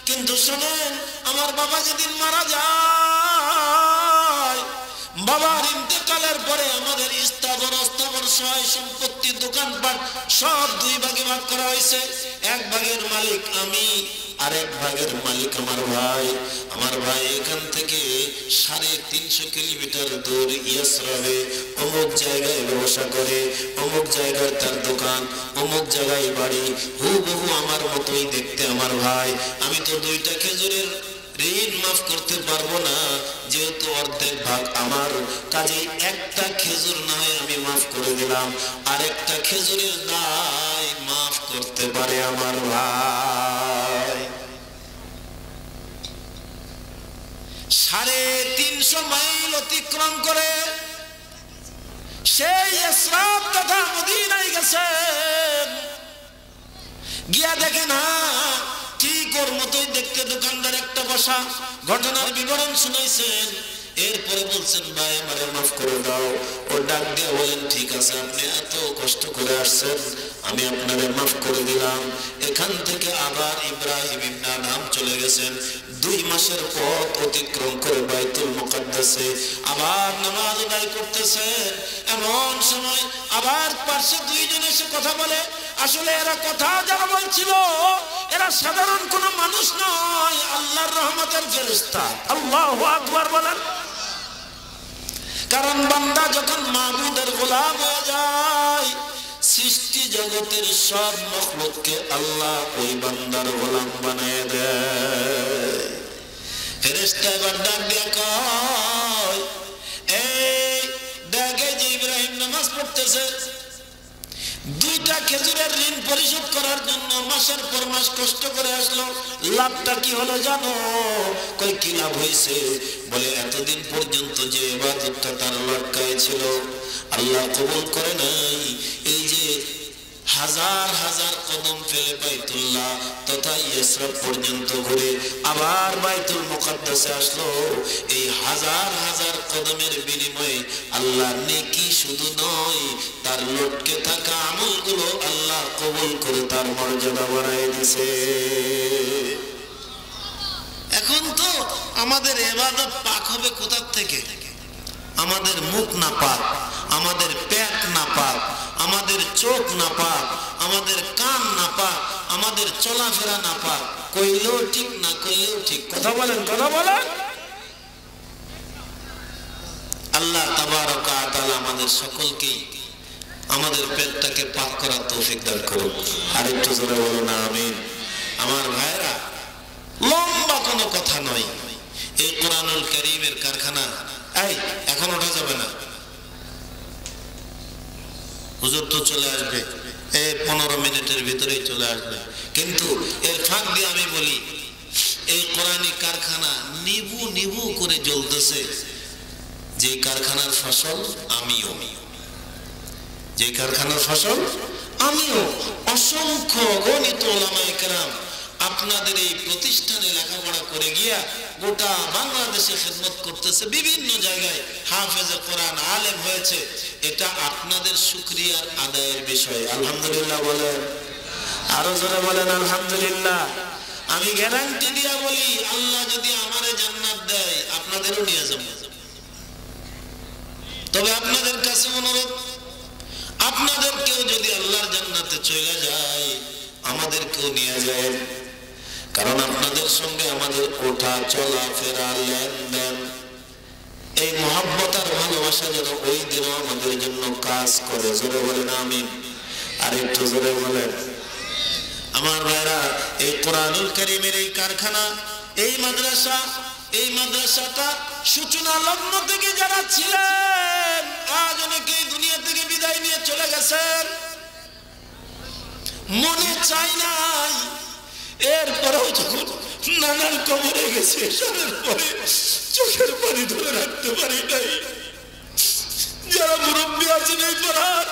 কিন্তু শোনেন, আমার বাবা যেদিন মারা যায়, বাবার ইন্তেকালের পরে আমাদের স্থাবর অস্থাবর সহায় সম্পত্তি দোকানপাট সব 2 ভাগে ভাগ করা হয়েছে। 1 ভাগের মালিক আমি, আর 1 ভাগের মালিক আমার ভাই। আমার ভাই এখান থেকে 350 কিলোমিটার দূর ইয়াসরাবে অমুক জায়গায় ব্যবসা করে, অমুক জায়গায় তার দোকান, অমুক জায়গায় বাড়ি। হুবহু আমার মতোই দেখতে আমার ভাই। আমি তো 2টা খেজুরের ঋণ মাফ করতে পারবো না, যেহেতু অর্ধেক ভাগ আমার, কাজেই একটা খেজুর না হয় আমি মাফ করে দিলাম, আর একটা খেজুরের দায় মাফ করতে পারে আমার ভাই। 350 মাইল অতিক্রম করে সেই ইসরাফ তথা মদিনায় গেছেন। গিয়া দেখে না, ঠিক ওর মতোই দেখতে দোকানদার একটা বসা। ঘটনার বিবরণ শুনাইছেন, এরপরে বলছেন, ভাই আমারে মাফ করে দাও। ও ডাক দিয়ে বলেন, ঠিক আছে, আপনি এত কষ্ট করে আসছেন, আমি আপনারে মাফ করে দিলাম। এখান থেকে আবার ইব্রাহিম ইবনে আদম চলে গেছেন। 2 মাসের পথ অতিক্রম করে বাইতুল মুকাদ্দাসে আবার নামাজ আদায় করতেছেন। এমন সময় আবার পাশে 2 জন এসে কথা বলে। আসলে এরা কথা যারা বলছিল, এরা সাধারণ কোন মানুষ নয়, আল্লাহর রহমতের ফেরেশতা। আল্লাহু আকবার বলেন। কারণ বান্দা যখন মাবুদের গোলাম হয়ে যায়, সৃষ্টি জগতের সব মখলুককে আল্লাহ ওই বান্দার গোলাম বানিয়ে দেয়। ফেরেশতা এবার ডাক দিয়ে কয়, এই দেখে যে ইব্রাহিম নামাজ পড়তেছে, 2টা খেজুরের ঋণ পরিশোধ করার জন্য মাসের পর মাস কষ্ট করে আসলো, লাভটা কি হলো জানো? কই কি লাভ হয়েছে? বলে, এতদিন পর্যন্ত যে ইবাদতটা তার লটকায় ছিল আল্লাহ কবুল করে নাই। এই যে হাজার হাজার কদম ফেলে বাইতুল্লাহ তথা ইসরাফ পর্যন্ত ঘুরে আবার বাইতুল মুকাদ্দাসে আসলো, এই হাজার হাজার কদমের বিনিময়ে আল্লাহ নেকি শুধু নয়, তার লটকে থাকা আমলগুলো আল্লাহ কবুল করে তার মর্যাদা বাড়ায় দিয়েছে। এখন তো আমাদের ইবাদত পাক হবে কোথা থেকে? আমাদের মুখ না পাক, আমাদের পেট না পাক, আমাদের চোখ না পাক, আমাদের কান না পাক, আমাদের চলাফেরা না পাক, কইলেও ঠিক না কইলেও ঠিক। কথা বলেন, কথা বলেন। আল্লাহ তাবারক ওয়া তাআলা আমাদের সকলকে আমাদের পেটটাকে পাক করার তৌফিক দান করুন। আর একটু জোরে বলুন আমিন। আমার ভাইরা, লম্বা কোনো কথা নয়, এই কোরআনুল কারীমের কারখানা এই এখন ওঠা যাবে না। হুজুর তো চলে আসবে, এই 15 মিনিটের ভিতরেই চলে আসবে, কিন্তু এর ফাঁক দিয়ে আমি বলি, এই কোরআনী কারখানা নিবু নিবু করে জ্বলতেছে, যে কারখানার ফসল আমিও। যে কারখানার ফসল। আমিও অসংখ্য গণিত ওলামায়ে কেরাম আপনাদের এই প্রতিষ্ঠানে লেখাপড়া করে গিয়া গোটা বাংলাদেশে খেদমত করতেছে, বিভিন্ন জায়গায় হাফেজে কোরআন আলেম হয়েছে। এটা আপনাদের শুকরিয়ার আদায়ের বিষয়। আলহামদুলিল্লাহ বলেন, আরো জোরে বলেন আলহামদুলিল্লাহ। আমি গ্যারান্টি দিয়া বলি, আল্লাহ যদি আমারে জান্নাত দেয় আপনাদেরও নিয়ে যাব। তবে আপনাদের কাছে অনুরোধ, আপনাদেরকেও যদি আল্লাহর জান্নাতে চলে যায় আমাদেরকেও নিয়ে যায়। কারণ আপনাদের সঙ্গে আমাদের ওঠা চলা ফেরা লেনদেন, এই মহব্বত আর ভালোবাসা যেন ওই দিনও আমাদের জন্য কাজ করে। জোরে বলেন আমিন। আর একটু জোরে বলেন। আমার ভাইরা, এই কোরআনুল কারীমের এই কারখানা, এই মাদ্রাসা, এই মাদ্রাসাটা সূচনা লগ্ন থেকে যারা ছিলেন আজ অনেকেই দুনিয়া থেকে বিদায় নিয়ে চলে গেছেন। মনে চাই নাই, এরপরেও যখন নানার কবরে গেছে এসবের পরে চোখের পানি ধরে রাখতে পারি নাই। যারা মুরব্বী আছেন এই পাড়ার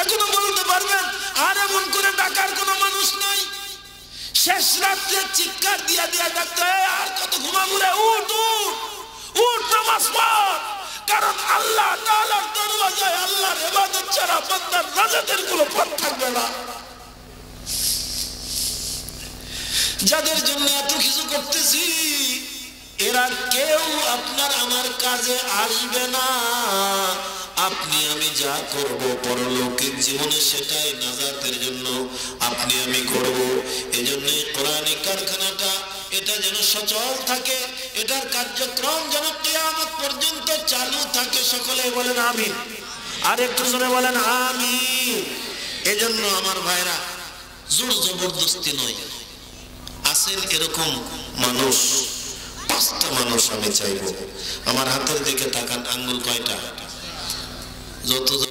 এখনো বলতে পারবেন আর এমন করে ডাকার কোনো মানুষ নাই। শেষ রাত্রে চিৎকার দিয়া দিয়া ডাকতে, আর কত ঘুমাবো রে, উঠ উঠ উঠ, নামাজ পড়। কারণ আল্লাহ তাআলার দরওয়াজায় আল্লাহর ইবাদত ছাড়া বান্দার নাজাতের কোনো পথ থাকবে না। যাদের জন্য এত কিছু করতেছি এরা কেউ আপনার আমার কাজে আসবে না। আপনি আমি যা করব পরলৌকিক জীবনে সেটাই নাজাতের জন্য আপনি আমি করব। এজন্য কোরআনিক কারখানাটা এটা যেন সচল থাকে, এটার কার্যক্রম যেন কিয়ামত পর্যন্ত চালু থাকে। সকলে বলেন আমিন। আর একটু জোরে বলেন আমিন। এজন্য আমার ভাইরা, জোর জবরদস্তি নয়, আছেন এরকম মানুষ 5টা মানুষ আমি চাইবো। আমার হাতের দিকে তাকান, আঙ্গুল কয়টা? যত